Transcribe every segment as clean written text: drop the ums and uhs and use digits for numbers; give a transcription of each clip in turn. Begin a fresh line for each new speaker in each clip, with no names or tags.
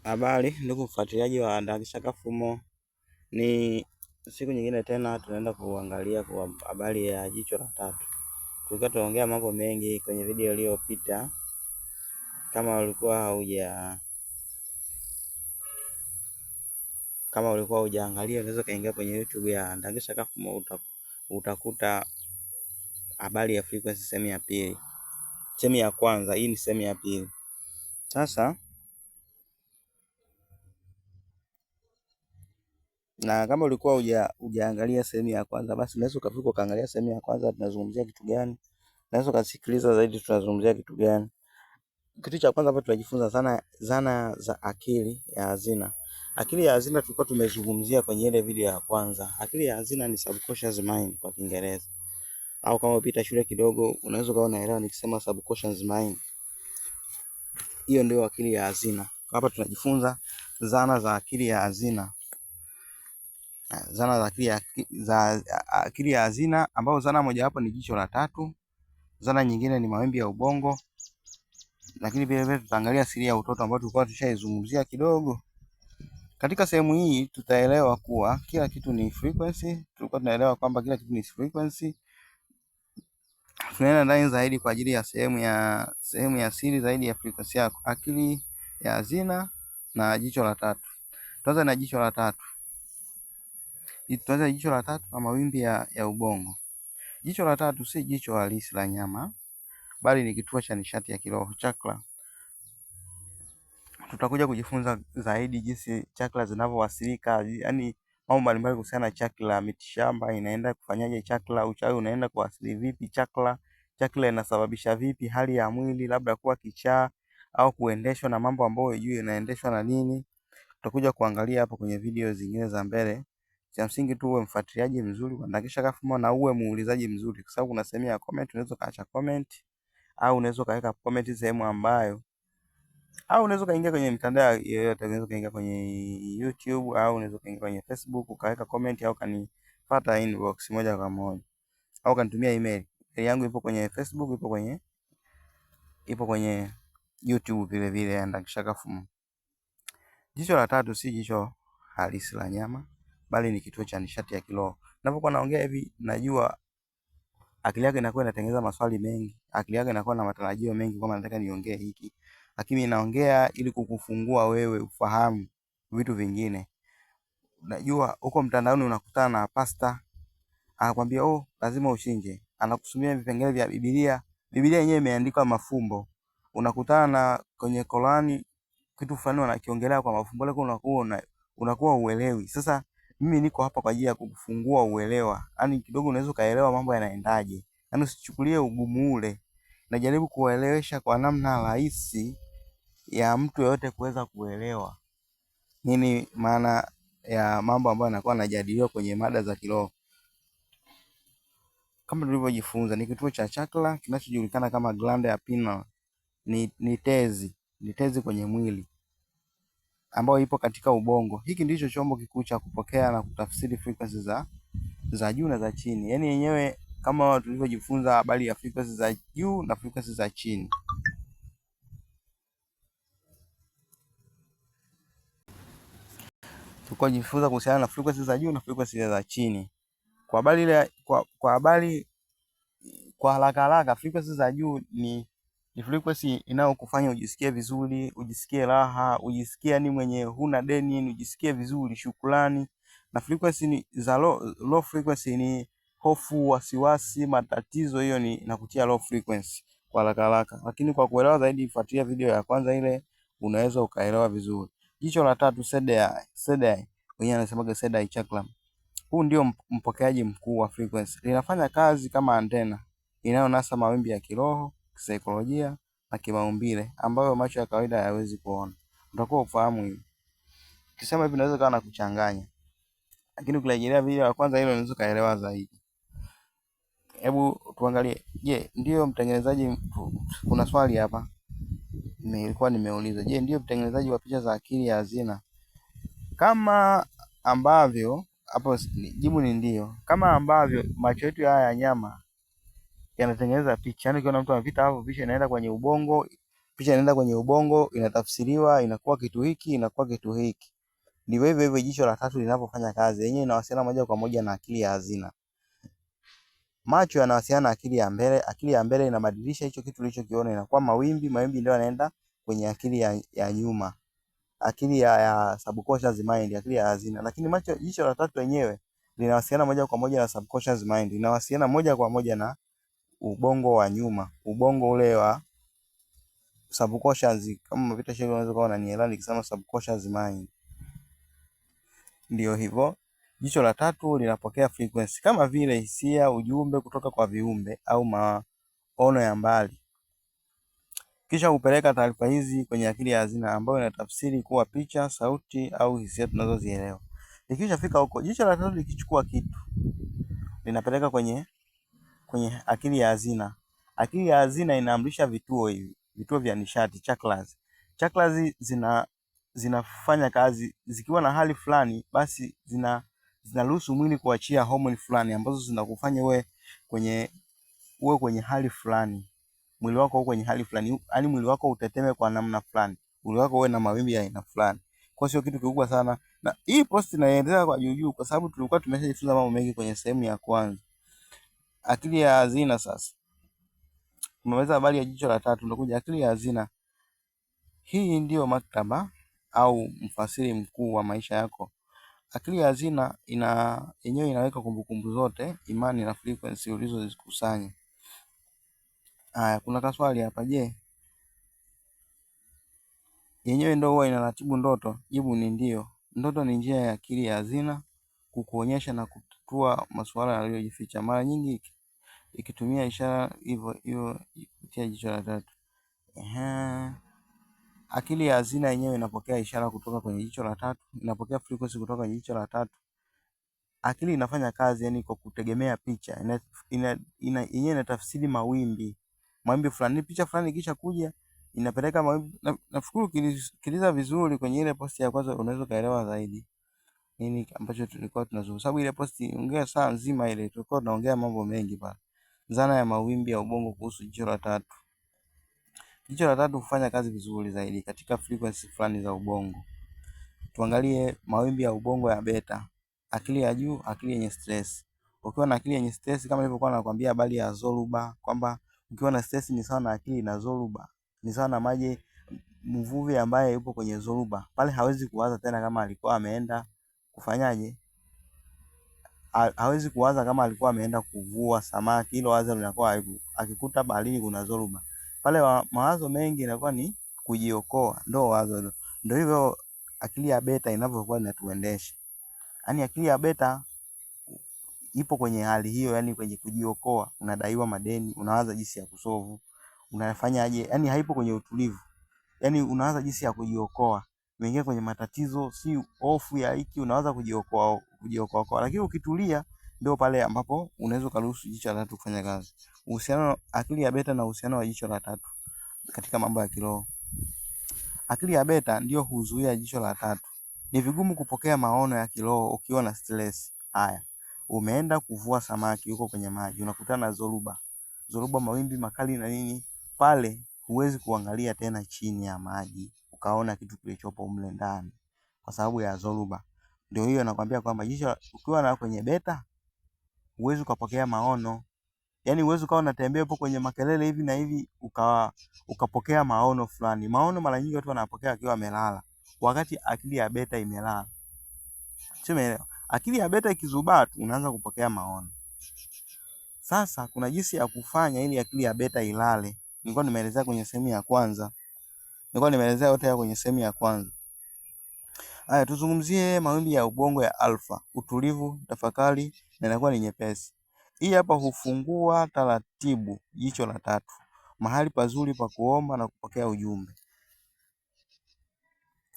Habari ndugu mfuatiliaji wa Ndagisha Fumo, ni siku nyingine tena tunaenda kuangalia kwa habari ya jicho la tatu. Tulikuwa tunaongea mambo mengi kwenye video iliyopita. Kama ulikuwa hujaangalia, unaweza kaingia kwenye YouTube ya Ndagisha Fumo, utakuta habari ya frequency sehemu ya pili. Sehemu ya kwanza, hii ni sehemu ya pili. Sasa na kama ulikuwa hujaangalia sehemu ya kwanza, basi unaweza ukafika ukaangalia sehemu ya kwanza tunazungumzia kitu gani. Unaweza ukasikiliza zaidi tunazungumzia kitu gani. Kitu cha kwanza hapo tunajifunza zana za akili ya hazina. Akili ya hazina tulikuwa tumezungumzia kwenye ile video ya kwanza. Akili ya hazina ni subconscious mind kwa Kiingereza. Au kama upita shule kidogo unaweza ukawa unaelewa nikisema subconscious mind. Hiyo ndio akili ya hazina. Hapa tunajifunza zana za akili ya hazina. Zana za akili ya hazina, ambao zana moja hapo ni jicho la tatu. Zana nyingine ni mawimbi ya ubongo. Lakini vile vile tutaangalia siri ya utoto ambayo tulikuwa tushaizungumzia kidogo. Katika sehemu hii tutaelewa kuwa kila kitu ni frequency. Tulikuwa tunaelewa kwamba kila kitu ni frequency. Tunaenda ndani zaidi kwa ajili ya sehemu ya siri zaidi ya frequency yako, akili ya hazina na jicho la tatu. Tuanze na jicho la tatu. Tuanze jicho la tatu na mawimbi ya ubongo. Jicho la tatu si jicho halisi la nyama, bali ni kituo cha nishati ya kiroho, chakra. Tutakuja kujifunza zaidi jinsi chakra zinavyowasilika, yani mambo mbalimbali kuhusiana na chakra, mitishamba inaenda kufanyaje chakra, uchawi unaenda kuwasili vipi chakra, chakra inasababisha vipi hali ya mwili, labda kuwa kichaa au kuendeshwa na mambo ambayo hujui inaendeshwa na nini. Tutakuja kuangalia hapo kwenye video zingine za mbele. Cha msingi tu uwe mfuatiliaji mzuri wa Ndagisha Fumo na uwe muulizaji mzuri, kwa sababu kuna sehemu ya comment, unaweza kaacha comment au unaweza kaweka comment sehemu ambayo, au unaweza kaingia kwenye mitandao yoyote, unaweza kaingia kwenye YouTube au unaweza kaingia kwenye Facebook ukaweka comment au kanipata inbox moja kwa moja au kanitumia email. Email yangu ipo kwenye Facebook, ipo kwenye YouTube vile vile Ndagisha Fumo. Jicho la tatu si jicho halisi la nyama, bali ni kituo cha nishati ya kiroho. Ninapokuwa naongea hivi, najua akili yako inakuwa inatengeneza maswali mengi, akili yako inakuwa na matarajio mengi kwamba nataka niongee hiki, lakini naongea ili kukufungua wewe ufahamu vitu vingine. Najua huko mtandaoni unakutana na pasta anakuambia lazima uchinje, anakusomea vipengele vya Biblia. Biblia yenyewe imeandikwa mafumbo. Unakutana na kwenye Qur'ani kitu fulani wanakiongelea kwa mafumbo, leo unakuwa uelewi. Sasa mimi niko hapa kwa ajili ya kukufungua uelewa, yani kidogo unaweza kaelewa mambo yanaendaje, yani usichukulie ugumu ule. Najaribu kuelewesha kwa namna rahisi ya mtu yote kuweza kuelewa nini maana ya mambo ambayo yanakuwa yanajadiliwa kwenye mada za kiroho. Kama tulivyojifunza, ni kituo cha chakra kinachojulikana kama glande ya pineal. Ni tezi kwenye mwili ambayo ipo katika ubongo. Hiki ndicho chombo kikuu cha kupokea na kutafsiri frequency za juu na za chini. Yaani yenyewe kama tulivyojifunza habari ya frequency za juu na frequency za chini. Tukojifunza kuhusiana na frequency za juu na frequency za chini. Kwa haraka, frequency za juu ni frequency inayokufanya ujisikie vizuri, ujisikie raha, ujisikie ni mwenye huna deni, ujisikie vizuri, shukrani. Na frequency za low frequency ni hofu, wasiwasi, matatizo. Hiyo ni inakutia low frequency kwa haraka. Lakini kwa kuelewa zaidi, fuatilia video ya kwanza ile, unaweza ukaelewa vizuri. Jicho la tatu, third eye, wenyewe anasemaga third eye chakra. Huu ndio mpokeaji mkuu wa frequency. Linafanya kazi kama antena inayonasa mawimbi ya kiroho, kisaikolojia na kimaumbile ambayo macho ya kawaida hayawezi kuona. Utakuwa ufahamu hivi. Ukisema hivi unaweza kawa na kuchanganya. Lakini ukirejelea video ya kwanza ile unaweza kaelewa zaidi. Hebu tuangalie. Je, ndio mtengenezaji, kuna swali hapa. Nilikuwa nimeuliza. Je, ndio mtengenezaji wa picha za akili ya hazina? Kama ambavyo hapo jibu ni ndio. Kama ambavyo macho yetu haya ya nyama yanatengeneza picha. Yaani ukiona mtu anapita hapo picha inaenda kwenye ubongo, picha inaenda kwenye ubongo, inatafsiriwa, inakuwa kitu hiki, inakuwa kitu hiki. Ndivyo hivyo hivyo jicho la tatu linapofanya kazi, yenyewe inawasiliana moja kwa moja na akili ya hazina. Macho yanawasiliana na akili ya mbele, akili ya mbele inabadilisha hicho kitu ulichokiona inakuwa mawimbi, mawimbi ndio yanaenda kwenye akili ya nyuma, akili ya subconscious mind, akili ya hazina. Lakini jicho la tatu lenyewe linawasiliana moja kwa moja na subconscious mind, linawasiliana moja kwa moja na ubongo wa nyuma, ubongo ule wa subconscious. Kama vita shule unaweza kuona unanielewa nikisema subconscious mind. Ndio hivyo, jicho la tatu linapokea frequency kama vile hisia, ujumbe kutoka kwa viumbe au maono ya mbali, kisha hupeleka taarifa hizi kwenye akili ya hazina ambayo inatafsiri kuwa picha, sauti au hisia tunazozielewa. Ikishafika huko, jicho la tatu likichukua kitu linapeleka kwenye akili ya hazina. Akili ya hazina inaamrisha vituo vya nishati, chakras. Chakras zinafanya kazi zikiwa na hali fulani, basi zinaruhusu mwili kuachia homoni fulani ambazo zinakufanya uwe kwenye hali fulani. Mwili wako uko kwenye hali fulani, yaani mwili wako uteteme kwa namna fulani, mwili wako uwe na mawimbi ya aina fulani. Kwa sio kitu kikubwa sana, na hii post inaendelea kwa juu kwa sababu tulikuwa tumeshajifunza mambo mengi kwenye sehemu ya kwanza. Akili ya hazina sasa. Tumeweza habari ya jicho la tatu, ndio akili ya hazina. Hii ndio maktaba au mfasiri mkuu wa maisha yako. Akili ya hazina yenyewe inaweka kumbukumbu zote, imani na frequency ulizozikusanya. Haya, kuna kaswali hapa, je, yenyewe ndio huwa inaratibu ndoto? Jibu ni ndio. Ndoto ni njia ya akili ya hazina kukuonyesha na kutatua masuala yaliyojificha, mara nyingi ikitumia ishara hiyo kupitia jicho la tatu. Akili ya hazina yenyewe inapokea ishara kutoka kwenye jicho la tatu, inapokea frequency kutoka kwenye jicho la tatu. Akili inafanya kazi yani kwa kutegemea picha. Yenyewe inatafsiri mawimbi fulani, picha fulani kisha kuja inapeleka mawimbi. Nafikiri ukilisikiliza vizuri kwenye ile posti ya kwanza unaweza kaelewa zaidi nini ambacho tulikuwa tunazungumza, sababu ile posti ongea saa nzima ile tulikuwa tunaongea mambo mengi pale. Zana ya mawimbi ya ubongo kuhusu jicho la tatu. Jicho la tatu hufanya kazi vizuri zaidi katika frequency fulani za ubongo. Tuangalie mawimbi ya ubongo ya beta. Akili ya juu, akili yenye stress. Ukiwa na akili yenye stress, kama nilivyokuwa nakwambia habari ya zoruba, kwamba ukiwa na stress ni sawa na akili na zoruba. Ni sawa na maji, mvuvi ambaye yupo kwenye zoruba. Pale hawezi kuwaza tena kama alikuwa ameenda kufanyaje? Hawezi kuwaza kama alikuwa ameenda kuvua samaki, hilo wazo linakuwa haipo. Akikuta baharini kuna zoruba, pale mawazo mengi inakuwa ni kujiokoa, ndio wazo hilo. Ndio hivyo akili ya beta inavyokuwa inatuendesha. Yaani akili ya beta ipo kwenye hali hiyo, yani kwenye kujiokoa. Unadaiwa madeni, unawaza jinsi ya kusolve, unafanyaje? Yani haipo kwenye utulivu. Yani unawaza jinsi ya kujiokoa. Umeingia kwenye matatizo, si hofu ya hiki, unawaza kujiokoa. Lakini ukitulia ndio pale ambapo unaweza kuruhusu jicho la tatu kufanya kazi. Uhusiano akili ya beta na uhusiano wa jicho la tatu katika mambo ya kiroho. Akili ya beta ndio huzuia jicho la tatu. Ni vigumu kupokea maono ya kiroho ukiwa na stress. Haya, umeenda kuvua samaki huko kwenye maji, unakutana na zoruba. Zoruba, mawimbi makali na nini? Pale huwezi kuangalia tena chini ya maji ukaona kitu kilichopo mle ndani kwa sababu ya zoruba. Ndio hiyo nakwambia kwamba jicho ukiwa na kwenye beta huwezi kupokea maono. Yaani huwezi ukawa unatembea hapo kwenye makelele hivi na hivi ukapokea maono fulani. Maono mara nyingi watu wanapokea akiwa amelala, wakati akili ya beta imelala. Umeelewa? Akili ya beta ikizubaa tu unaanza kupokea maono. Sasa kuna jinsi ya kufanya ili akili ya beta ilale. Nilikuwa nimeelezea kwenye sehemu ya kwanza. Yote kwenye sehemu ya kwanza. Haya, tuzungumzie mawimbi ya ubongo ya alfa, utulivu, tafakari, na inakuwa ni nyepesi. Hii hapa hufungua taratibu jicho la tatu, mahali pazuri pa kuomba na kupokea ujumbe.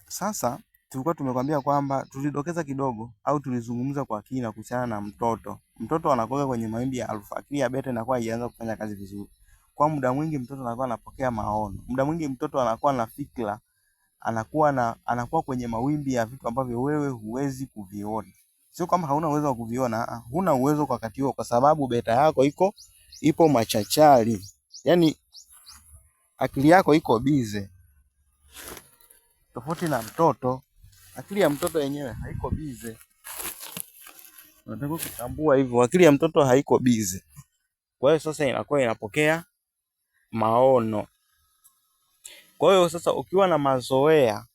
Sasa tulikuwa tumekwambia kwamba tulidokeza kidogo au tulizungumza kwa kina kuhusiana na mtoto. Mtoto anakuwa kwenye mawimbi ya alfa, akili ya beta inakuwa haijaanza kufanya kazi vizuri. Kwa muda mwingi mtoto anakuwa anapokea maono. Muda mwingi mtoto anakuwa na fikra, anakuwa kwenye mawimbi ya vitu ambavyo wewe huwezi kuviona. Sio kama hauna uwezo wa kuviona, huna uwezo kwa wakati huo kwa sababu beta yako ipo machachari. Yaani akili yako iko bize, tofauti na mtoto. Akili ya mtoto yenyewe haiko bize, unataka kutambua hivyo, akili ya mtoto haiko bize. Kwa hiyo sasa inakuwa inapokea maono. Kwa hiyo sasa ukiwa na mazoea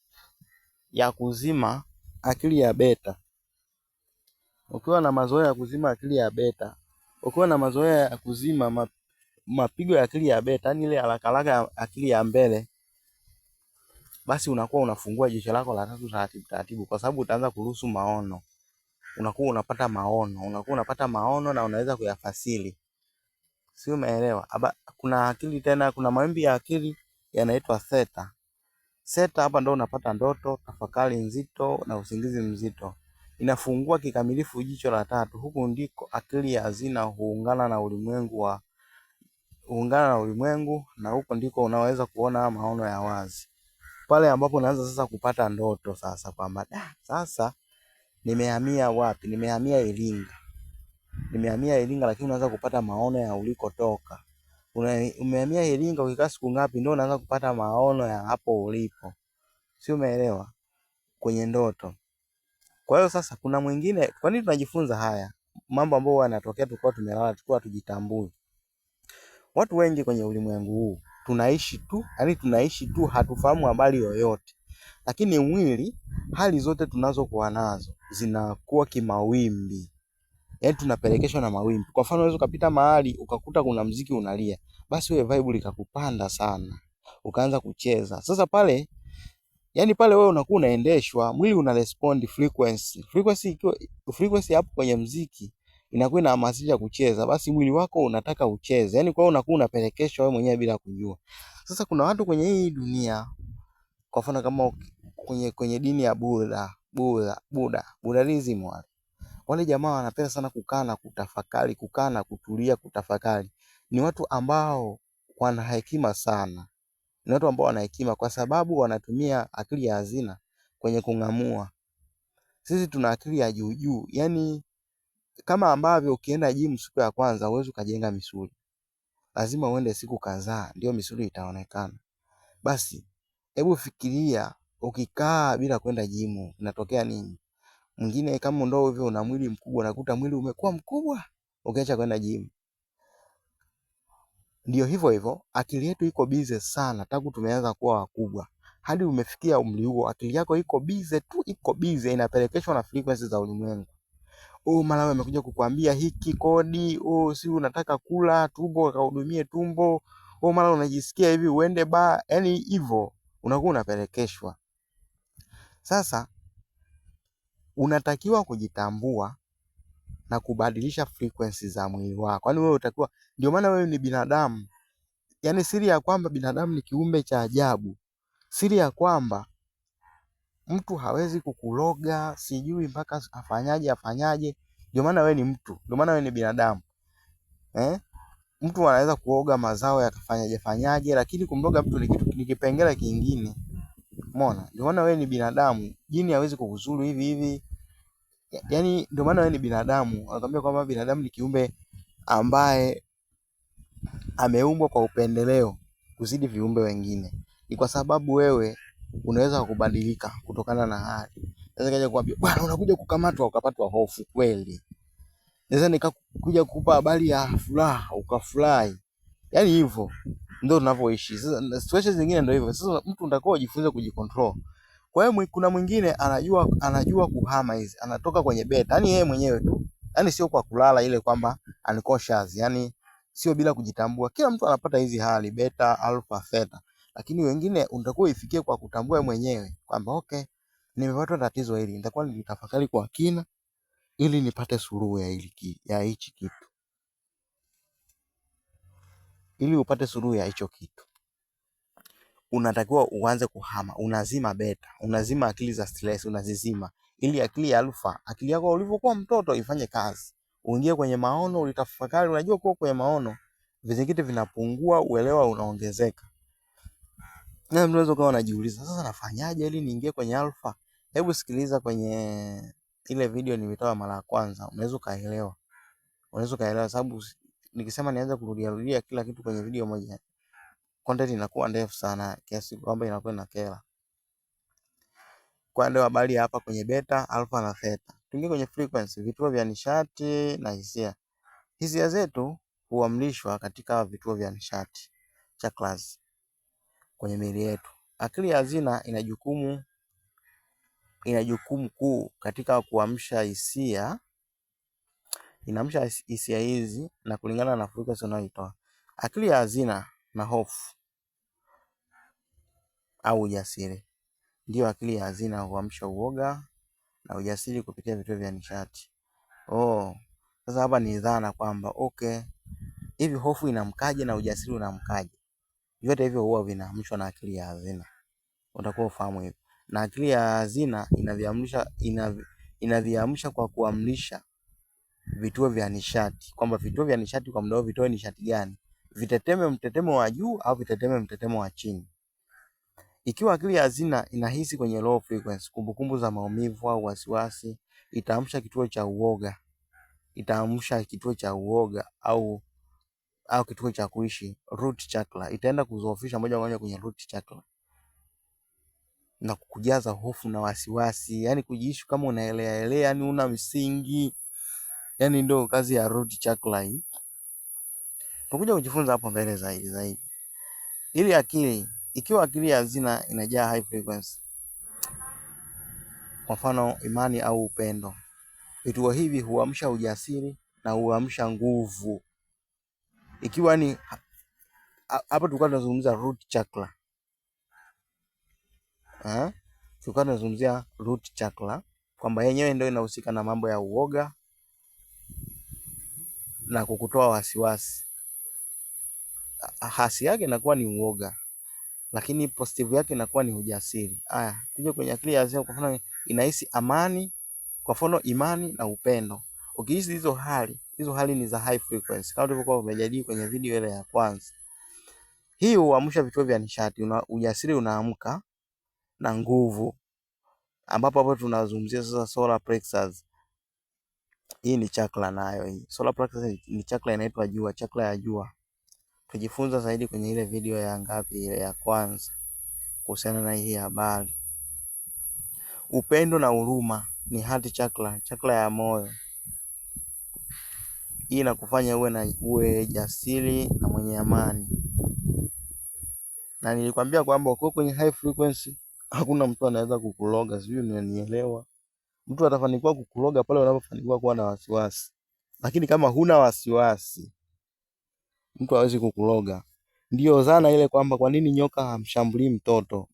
ya kuzima akili ya beta, ukiwa na mazoea ya kuzima akili ya beta, ukiwa na mazoea ya kuzima mapigo ya akili ya beta, yani ile haraka haraka ya akili ya mbele, basi unakuwa unafungua jicho lako la tatu taratibu taratibu, kwa sababu utaanza kuruhusu maono. Unakuwa unapata maono na unaweza kuyafasiri. Sio, umeelewa? Kuna akili tena, kuna mawimbi ya akili yanaitwa theta. Theta hapa ndo unapata ndoto, tafakari nzito na usingizi mzito. Inafungua kikamilifu jicho la tatu. Huku ndiko akili ya hazina huungana na ulimwengu, na huko ndiko unaweza kuona maono ya wazi. Pale ambapo unaanza sasa kupata ndoto sasa kwamba sasa nimehamia wapi? Nimehamia Iringa. Lakini unaanza kupata maono ya ulikotoka. Umehamia Iringa, ukikaa siku ngapi ndio unaanza kupata maono ya hapo ulipo. Sio, umeelewa? Kwenye ndoto. Kwa hiyo sasa kuna mwingine, kwa nini tunajifunza haya mambo ambayo yanatokea tukiwa tumelala, tukiwa tujitambui? Watu wengi kwenye ulimwengu huu tunaishi tu, hatufahamu habari yoyote. Lakini mwili, hali zote tunazokuwa nazo zinakuwa kimawimbi. Yaani tunapelekeshwa na mawimbi. Kwa mfano unaweza kupita mahali ukakuta kuna muziki unalia, basi wewe vibe likakupanda sana, ukaanza kucheza. Sasa pale wewe unakuwa unaendeshwa, mwili una respond frequency. Frequency hapo kwenye muziki inakuwa inahamasisha kucheza, basi mwili wako unataka ucheze. Yaani kwa hiyo unakuwa unapelekeshwa wewe mwenyewe bila kujua. Sasa kuna watu kwenye hii dunia, kwa mfano kama kwenye dini ya Buddhism, wale jamaa wanapenda sana kukaa na kutafakari, kukaa na kutulia kutafakari. Ni watu ambao wana hekima sana. Ni watu ambao wana hekima kwa sababu wanatumia akili ya hazina kwenye kung'amua. Sisi tuna akili ya juu juu. Yaani kama ambavyo ukienda gym siku ya kwanza huwezi ukajenga misuli. Lazima uende siku kadhaa ndio misuli itaonekana. Basi hebu fikiria ukikaa bila kwenda gym inatokea nini? Mwingine kama ndio hivyo una mwili mkubwa, unakuta mwili umekuwa mkubwa ukiacha kwenda gym. Ndio hivyo akili yetu iko bize sana tangu tumeanza kuwa wakubwa. Hadi umefikia umri huo, akili yako iko bize, inapelekeshwa na frequencies za ulimwengu. Mara wewe amekuja kukuambia hiki kodi, si unataka kula, tumbo kahudumie tumbo. Mara unajisikia hivi uende bar, yani hivyo unakuwa unapelekeshwa. Sasa unatakiwa kujitambua na kubadilisha frequencies za mwili wako. Kwani wewe utakuwa, ndio maana wewe ni binadamu. Yaani siri ya kwamba binadamu ni kiumbe cha ajabu. Siri ya kwamba mtu hawezi kukuloga, sijui mpaka afanyaje. Ndio maana wewe ni mtu, ndio maana wewe ni binadamu. Mtu anaweza kuoga mazao yakafanyaje, lakini kumloga mtu ni kipengele kingine. Umeona? Ndio maana wewe ni binadamu. Jini hawezi kukuzuru hivi hivi. Yaani ndio maana wewe ni binadamu. Anakuambia kwamba binadamu ni kiumbe ambaye ameumbwa kwa upendeleo kuzidi viumbe wengine. Ni kwa sababu wewe unaweza kubadilika kutokana na hali. Naweza kaja kukwambia, bwana unakuja kukamatwa ukapatwa hofu kweli. Naweza nikakuja kukupa habari ya furaha ukafurahi. Yaani hivyo ndio tunavyoishi. Sasa situations zingine ndio hivyo. Sasa mtu unatakiwa ujifunze kujicontrol. Kwa hiyo kuna mwingine anajua kuhama hizi. Anatoka kwenye beta. Yaani yeye mwenyewe tu. Yaani sio kwa kulala ile kwamba unconscious. Yaani sio bila kujitambua. Kila mtu anapata hizi hali beta, alpha, theta. Lakini wengine unatakiwa ifikie kwa kutambua mwenyewe kwamba okay, nimepata tatizo hili. Nitakuwa nitafakari kwa kina ili nipate suluhu ya hichi kitu. Ili upate suluhu ya hicho kitu, unatakiwa uanze kuhama, unazima beta, unazima akili za stress, unazizima ili akili ya alpha, akili yako ulivyokuwa mtoto ifanye kazi. Uingie kwenye maono, ulitafakari, unajua kuwa kwenye maono vizingiti vinapungua, uelewa unaongezeka. Na unaweza kuwa unajiuliza, sasa nafanyaje ili niingie kwenye alpha? Hebu sikiliza kwenye ile video nimetoa mara ya kwanza, unaweza kaelewa. Sababu nikisema nianze kurudia kila kitu kwenye video moja content inakuwa ndefu sana kiasi kwamba inakuwa inakera. Kwa ndio habari hapa kwenye beta, alpha na theta. Tuingie kwenye frequency, vituo vya nishati na hisia. Hisia zetu huamrishwa katika vituo vya nishati chakras kwenye miili yetu. Akili ya hazina ina jukumu kuu katika kuamsha hisia, inaamsha hisia hizi na kulingana na frequency unayoitoa. Akili ya hazina na hofu au ujasiri. Ndio akili ya hazina huamsha uoga na ujasiri kupitia vituo vya nishati. Sasa hapa ni dhana kwamba hivi hofu inamkaje na ujasiri unamkaje? Vyote hivyo huwa vinaamshwa na akili ya hazina. Utakuwa ufahamu hivyo. Na akili ya hazina inaviamsha kwa kuamrisha vituo vya nishati, kwamba vituo vya nishati kwa muda vitoe nishati gani? Viteteme mtetemo wa juu au viteteme mtetemo wa chini. Ikiwa akili ya hazina inahisi kwenye low frequency, kumbukumbu za maumivu au wasiwasi, itaamsha kituo cha uoga. Itaamsha kituo cha uoga au kituo cha kuishi, root chakra. Itaenda kuzoofisha moja kwa moja kwenye root chakra na kukujaza hofu na wasiwasi, yani kujiishi kama unaelea, yani una msingi. Yani ndio kazi ya root chakra hii. Tutakuja kujifunza hapo mbele zaidi. Ikiwa akili ya hazina inajaa high frequency, kwa mfano imani au upendo, vituo hivi huamsha ujasiri na huamsha nguvu. Ikiwa ni hapa tulikuwa tunazungumza root chakra. Tulikuwa tunazungumzia root chakra kwamba yenyewe ndio inahusika na mambo ya uoga na kukutoa wasiwasi. Hasi yake inakuwa ni uoga, lakini positive yake inakuwa ni ujasiri. Tuje kwenye akili ya hazina, kwa mfano inahisi amani, kwa mfano imani na upendo. Ukihisi hizo hali ni za high frequency, kama tulivyokuwa tumejadili kwenye video ile ya kwanza. Hii huamsha vituo vya nishati, ujasiri unaamka na nguvu, ambapo hapo tunazungumzia sasa solar plexus. Hii ni chakra nayo hii. Solar plexus ni chakra inaitwa jua, chakra ya jua. Tujifunza zaidi kwenye ile video ya ngapi, ile ya kwanza, kuhusiana na hii habari. Upendo na huruma ni heart chakra, chakra ya moyo. Hii inakufanya uwe jasiri na mwenye amani. Na nilikwambia kwamba uko kwenye high frequency, hakuna mtu anaweza kukuloga, sijui unanielewa. Mtu atafanikiwa kukuloga pale unapofanikiwa kuwa na wasiwasi. Lakini kama huna wasiwasi, mtu hawezi kukuloga. Ndio dhana ile kwamba kwa nini nyoka hamshambulii mtoto.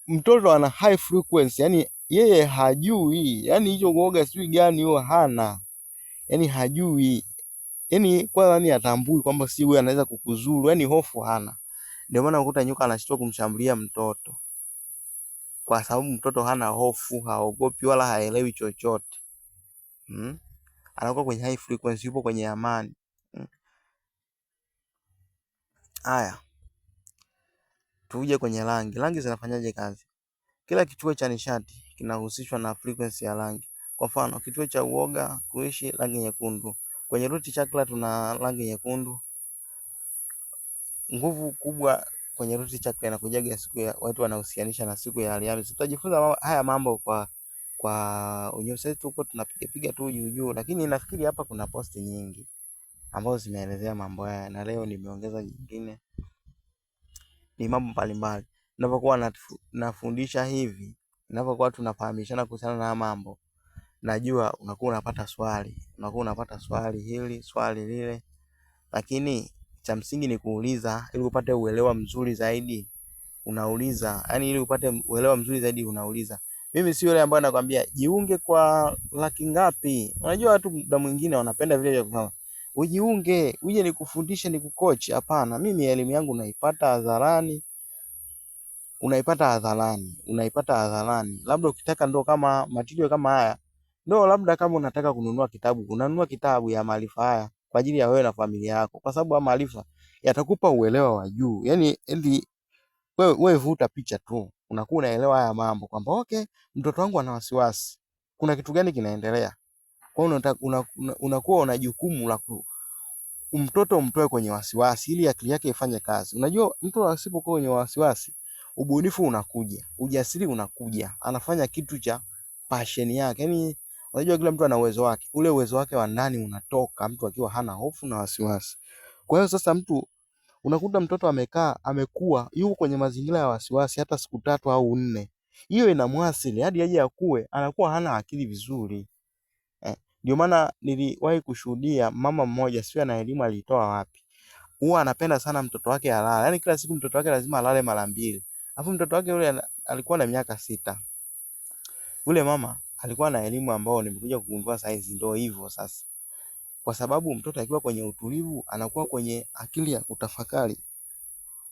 Mtoto ana high frequency, yani yeye hajui, yani hicho kuoga sijui gani huwa hana. Yani hajui. Yani atambui kwamba si wewe anaweza kukuzuru, yani hofu hana. Ndio maana ukuta nyoka anashindwa kumshambulia mtoto. Kwa sababu mtoto hana hofu, haogopi wala haelewi chochote. Anakuwa kwenye high frequency, yupo kwenye amani. Tuje kwenye rangi. Rangi zinafanyaje kazi? Kila kituo cha nishati kinahusishwa na frequency ya rangi. Kwa mfano, kituo cha uoga, kuishi, rangi nyekundu. Kwenye root chakra tuna rangi nyekundu. Nguvu kubwa kwenye root chakra inakujaga siku ya watu wanahusianisha na siku ya Alhamisi. Tutajifunza haya mambo kwa unyofu. Sasa tuko tunapiga tu juu, lakini nafikiri hapa kuna posti nyingi ambazo zimeelezea mambo haya, na leo nimeongeza nyingine. Ni mambo mbalimbali. Ninapokuwa nafundisha hivi, ninapokuwa tunafahamishana kuhusiana na mambo, najua unakuwa unapata swali hili, swali lile, lakini cha msingi ni kuuliza ili upate uelewa mzuri zaidi. Unauliza, yani ili upate uelewa mzuri zaidi unauliza. Mimi si yule ambaye nakwambia jiunge kwa laki ngapi. Unajua watu muda mwingine wanapenda vile vya kusema ujiunge, uje nikufundishe, nikucoach. Hapana, mimi elimu yangu naipata hadharani. Unaipata hadharani. Labda ukitaka ndo kama material kama haya, ndo labda kama unataka kununua kitabu, unanunua kitabu ya maarifa haya kwa ajili ya wewe na familia yako, kwa sababu maarifa yatakupa uelewa wa juu. Yani wewe vuta picha tu, unakuwa unaelewa haya mambo kwamba mtoto wangu ana wasiwasi, kuna kitu gani kinaendelea. Kwa hiyo unakuwa una jukumu mtoto umtoe kwenye wasiwasi ili akili yake ifanye kazi. Unajua mtu asipokuwa kwenye wasiwasi, ubunifu unakuja, ujasiri unakuja, anafanya kitu cha passion yake. Yaani unajua kila mtu ana uwezo wake. Ule uwezo wake wa ndani unatoka mtu akiwa hana hofu na wasiwasi. Kwa hiyo sasa mtu unakuta mtoto amekaa, amekuwa, yuko kwenye mazingira ya wasiwasi hata siku 3 au 4. Hiyo inamwasili hadi aje akue, anakuwa hana akili vizuri. Ndio maana niliwahi kushuhudia mama mmoja, sio ana elimu alitoa wapi. Huwa anapenda sana mtoto wake alale. Yaani kila siku mtoto wake lazima alale mara 2. Alafu mtoto wake yule alikuwa na miaka 6. Yule mama alikuwa na elimu ambayo nimekuja kugundua saa hizi ndio hivyo sasa. Kwa sababu mtoto akiwa kwenye utulivu, anakuwa kwenye akili ya kutafakari.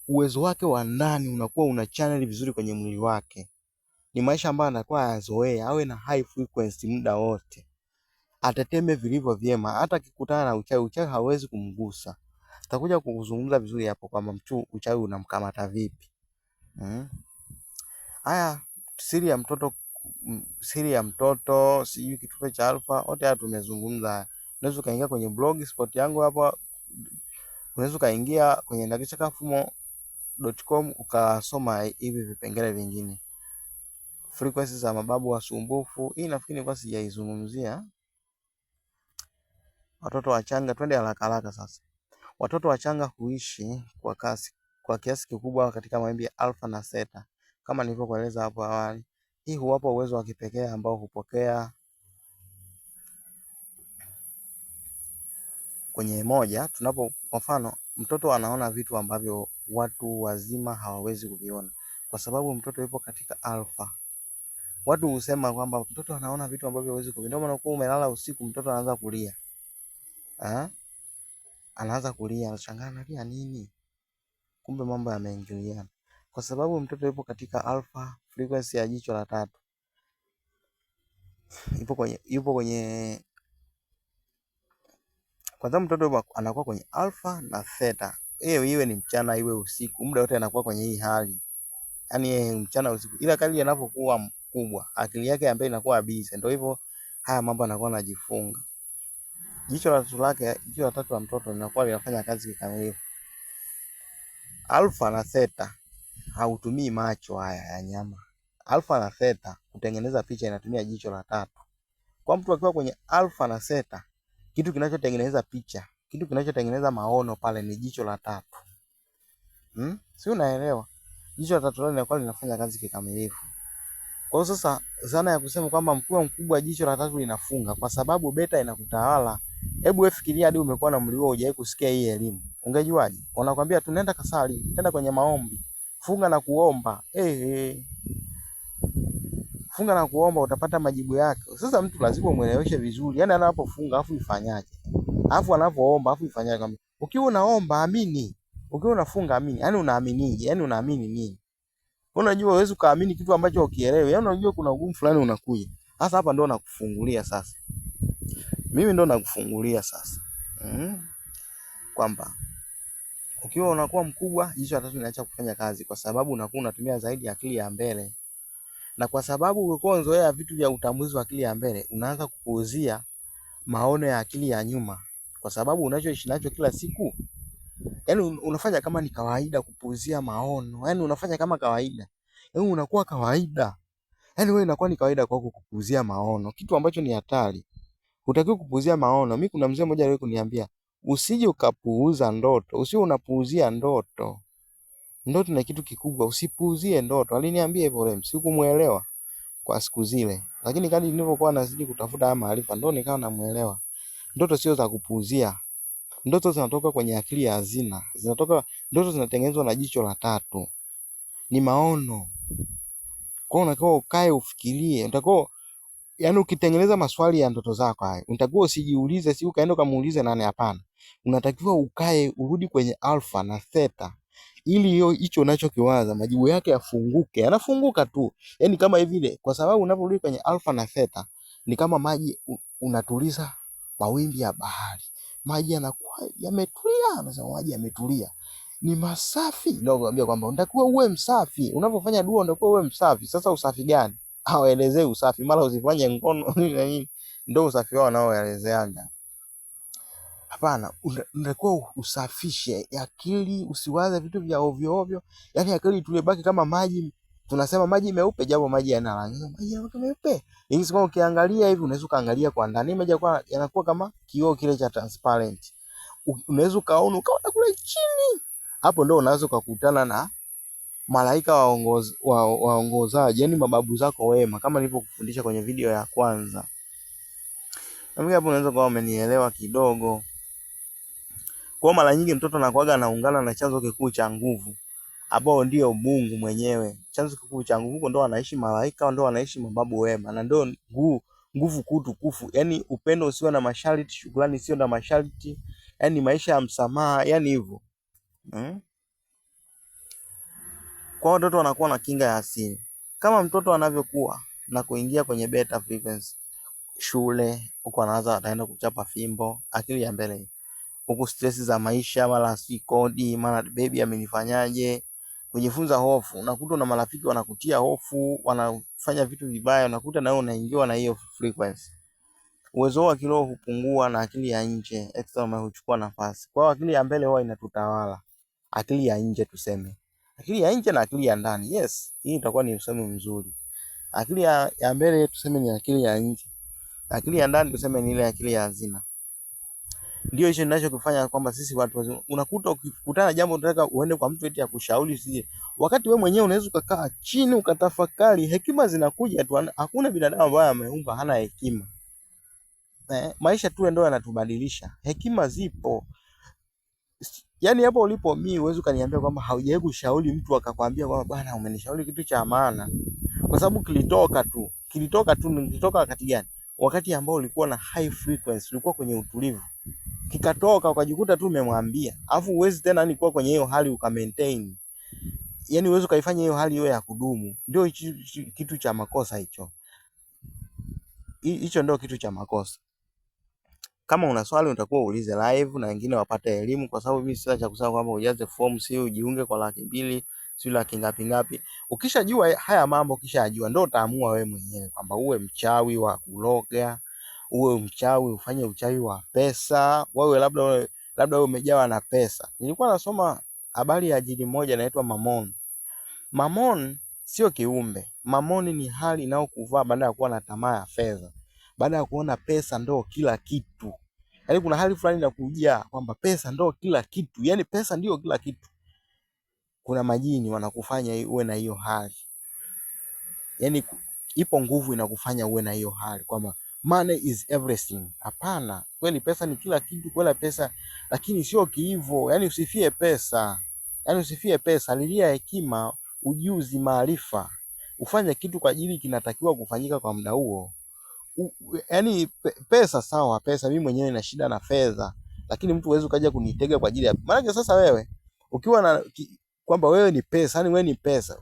Uwezo wake wa ndani unakuwa una channel vizuri kwenye mwili wake. Ni maisha ambayo anakuwa ayazoea, awe na high frequency muda wote. Ateteme vilivyo vyema, hata akikutana na uchawi hawezi kumgusa. Tutakuja kuzungumza vizuri hapo kwamba uchawi unamkamata vipi. Haya, siri ya mtoto, sijui kitufe cha alfa, wote haya tumezungumza. Unaweza kaingia kwenye blog spot yangu hapa. Unaweza kaingia kwenye ndakishakafumo.com ukasoma hivi vipengele vingine. Frequency za mababu wasumbufu, hii nafikiri nilikuwa sijaizungumzia. Watoto wachanga, twende haraka haraka sasa. Watoto wachanga huishi kwa kiasi kikubwa katika mawimbi ya alfa na theta. Kama nilivyokueleza hapo awali, hii huwapa uwezo wa kipekee ambao hupokea kwenye moja. Kwa mfano, mtoto anaona vitu ambavyo watu wazima hawawezi kuviona kwa sababu mtoto yupo katika alfa. Watu husema kwamba mtoto anaona vitu ambavyo hawezi kuviona. Ndio maana ukiwa umelala usiku mtoto anaanza kulia. Anaanza kulia, anashangaa analia nini? Kumbe mambo yameingiliana. Kwa sababu mtoto yupo katika alpha frequency ya jicho la 3. Yupo kwenye kwa sababu mtoto anakuwa kwenye alpha na theta. Iwe ni mchana iwe usiku, muda wote anakuwa kwenye hii hali. Yaani mchana usiku. Ila kadri anapokuwa mkubwa, akili yake ambayo inakuwa busy. Ndio hivyo haya mambo anakuwa anajifunga. Jicho la 3 la mtoto linakuwa linafanya kazi kikamilifu. Alpha na theta hautumii macho haya ya nyama. Alpha na theta kutengeneza picha inatumia jicho la 3. Kwa mtu akiwa kwenye alpha na theta, kitu kinachotengeneza picha, kitu kinachotengeneza maono pale ni jicho la 3. Si unaelewa? Jicho la 3 linakuwa linafanya kazi kikamilifu. Kwa hiyo sasa zana ya kusema kwamba mkubwa jicho la 3 linafunga kwa sababu beta inakutawala. Hebu wewe fikiria hadi umekuwa na mlio hujawahi kusikia hii elimu. Ungejuaje? Wanakuambia tunaenda kasali, nenda kwenye maombi, funga na kuomba. Funga na kuomba utapata majibu yake. Sasa mtu lazima umueleweshe vizuri. Yaani anapofunga afu ifanyaje? Afu anapoomba afu ifanyaje? Kama ukiwa unaomba amini, ukiwa unafunga amini. Yaani unaaminije? Yaani unaamini nini? Unajua huwezi kaamini kitu ambacho ukielewi. Yaani unajua kuna ugumu fulani unakuja. Sasa hapa ndo nakufungulia sasa. Mimi ndo nakufungulia sasa. Kwamba ukiwa unakuwa mkubwa, jicho la 3 linaacha kufanya kazi kwa sababu unakuwa unatumia zaidi akili ya mbele. Na kwa sababu ulikuwa unazoea vitu vya utambuzi wa akili ya mbele, unaanza kupuuzia maono ya akili ya nyuma. Kwa sababu unachoishi nacho kila siku, yaani unafanya kama ni kawaida kupuuzia maono. Yaani unafanya kama kawaida. Yaani unakuwa kawaida. Yaani wewe inakuwa ni kawaida kwako kupuuzia maono, kitu ambacho ni hatari. Hutakiwi kupuuzia maono. Mimi kuna mzee mmoja aliwahi kuniambia, usije ukapuuza ndoto, usiwe unapuuzia ndoto. Ndoto ni kitu kikubwa, usipuuzie ndoto. Aliniambia hivyo leo, sikumuelewa kwa siku zile. Lakini kadri nilivyokuwa nazidi kutafuta haya maarifa, ndio nikawa namuelewa. Ndoto sio za kupuuzia. Ndoto zinatoka kwenye akili ya hazina. Ndoto zinatengenezwa na jicho la 3. Ni maono. Kwa hiyo unatakiwa ukae ufikirie. Yaani ukitengeneza maswali ya ndoto zako haya, unatakiwa usijiulize, si ukaenda kumuulize nani, hapana. Unatakiwa ukae urudi kwenye alpha na theta ili hicho unachokiwaza majibu yake yafunguke. Yanafunguka tu. Yaani kama hivi kwa sababu unaporudi kwenye alpha na theta ni kama maji unatuliza mawimbi ya bahari. Maji yanakuwa yametulia, unasema maji yametulia. Ni masafi. Ndio nakwambia kwamba unatakiwa uwe msafi. Unapofanya dua unatakiwa uwe msafi. Sasa usafi gani? Hawaelezei usafi, mara usifanye ngono nini. Ndio usafi wao wanaoelezeanga.
Hapana, unatakiwa usafishe akili, usiwaze vitu vya ovyo ovyo. Yaani akili tulibaki kama maji, tunasema maji meupe, japo maji yana rangi. Maji meupe. Hivi kama ukiangalia hivi unaweza kaangalia kwa ndani, maji yanakuwa kama kioo kile cha transparent. Unaweza kaona kule chini. Hapo ndio unaweza kukutana na malaika waongozaji, yani mababu zako wema, kama nilivyokufundisha kwenye video ya kwanza. Na hapo unaweza kuwa umenielewa kidogo. Kwa mara nyingi mtoto anakuaga anaungana na chanzo kikuu cha nguvu, ambao ndio Mungu mwenyewe. Chanzo kikuu cha nguvu huko ndo anaishi malaika, ndo anaishi mababu wema, na ndio nguvu kuu tukufu. Yani upendo usio na masharti, shukrani usio na masharti, yani maisha ya msamaha, yani hivyo. Kwa watoto wanakuwa na kinga ya asili. Kama mtoto anavyokuwa na kuingia kwenye beta frequency, shule huko anaanza ataenda kuchapa fimbo, akili ya mbele. Huko stress za maisha, mara si kodi, mara baby amenifanyaje, kujifunza hofu. Unakuta na marafiki wanakutia hofu, wanafanya vitu vibaya, unakuta na wewe unaingiwa na hiyo frequency. Uwezo wa kiroho hupungua na akili ya nje external huchukua nafasi. Kwa hiyo akili ya mbele huwa inatutawala. Akili ya nje tuseme. Akili ya nje na akili ya ndani. Yes, hii itakuwa ni usemi mzuri. Akili ya mbele tuseme ni akili ya nje. Akili ya ndani tuseme ni ile akili ya hazina. Ndio hicho ninachokifanya kwamba sisi watu wazima, unakuta ukikutana jambo unataka uende kwa mtu eti akushauri sije. Wakati wewe mwenyewe unaweza ukakaa chini ukatafakari, hekima zinakuja tu. Hakuna binadamu ambaye ameumba hana hekima. Maisha tu ndio yanatubadilisha. Hekima zipo. Yaani hapo ulipo mimi huwezi kaniambia kwamba haujawahi kushauri mtu akakwambia kwamba bwana umenishauri kitu cha maana. Kwa sababu kilitoka wakati gani? Wakati ambao ulikuwa na high frequency, ulikuwa kwenye utulivu. Kikatoka ukajikuta tu umemwambia. Alafu huwezi tena ni kuwa kwenye hiyo hali ukamaintain. Yaani huwezi kaifanya hiyo hali iwe ya kudumu. Ndio kitu cha makosa hicho. Hicho ndio kitu cha makosa. Kama una swali utakuwa uulize live na wengine wapate elimu, kwa sababu mimi sina cha kusema kwamba ujaze form si ujiunge kwa 200,000 si laki ngapi. Ukishajua haya mambo, ukishajua ndio utaamua wewe mwenyewe kwamba uwe mchawi wa kuloga, uwe mchawi ufanye uchawi wa pesa. Wewe labda umejawa na pesa. Nilikuwa nasoma habari ya jini moja inaitwa Mamon. Mamon sio kiumbe. Mamon ni hali inayokuvaa baada ya kuwa na tamaa ya fedha. Baada ya kuona pesa ndo kila kitu. Yaani kuna hali fulani inakujia kwamba pesa ndo kila kitu. Yaani pesa ndio kila kitu. Kuna majini wanakufanya uwe na hiyo hali. Yaani ipo nguvu inakufanya uwe na hiyo hali kwamba money is everything. Hapana, kweli pesa ni kila kitu, kweli pesa, lakini sio kiivo. Yaani usifie pesa. Lilia hekima, ujuzi, maarifa. Ufanye kitu kwa ajili kinatakiwa kufanyika kwa muda huo. Yaani pesa sawa, pesa mimi mwenyewe nina shida na fedha, lakini mtu huwezi kaja kunitega kwa ajili ya maana. Sasa wewe ukiwa na kwamba wewe ni pesa, yani wewe ni pesa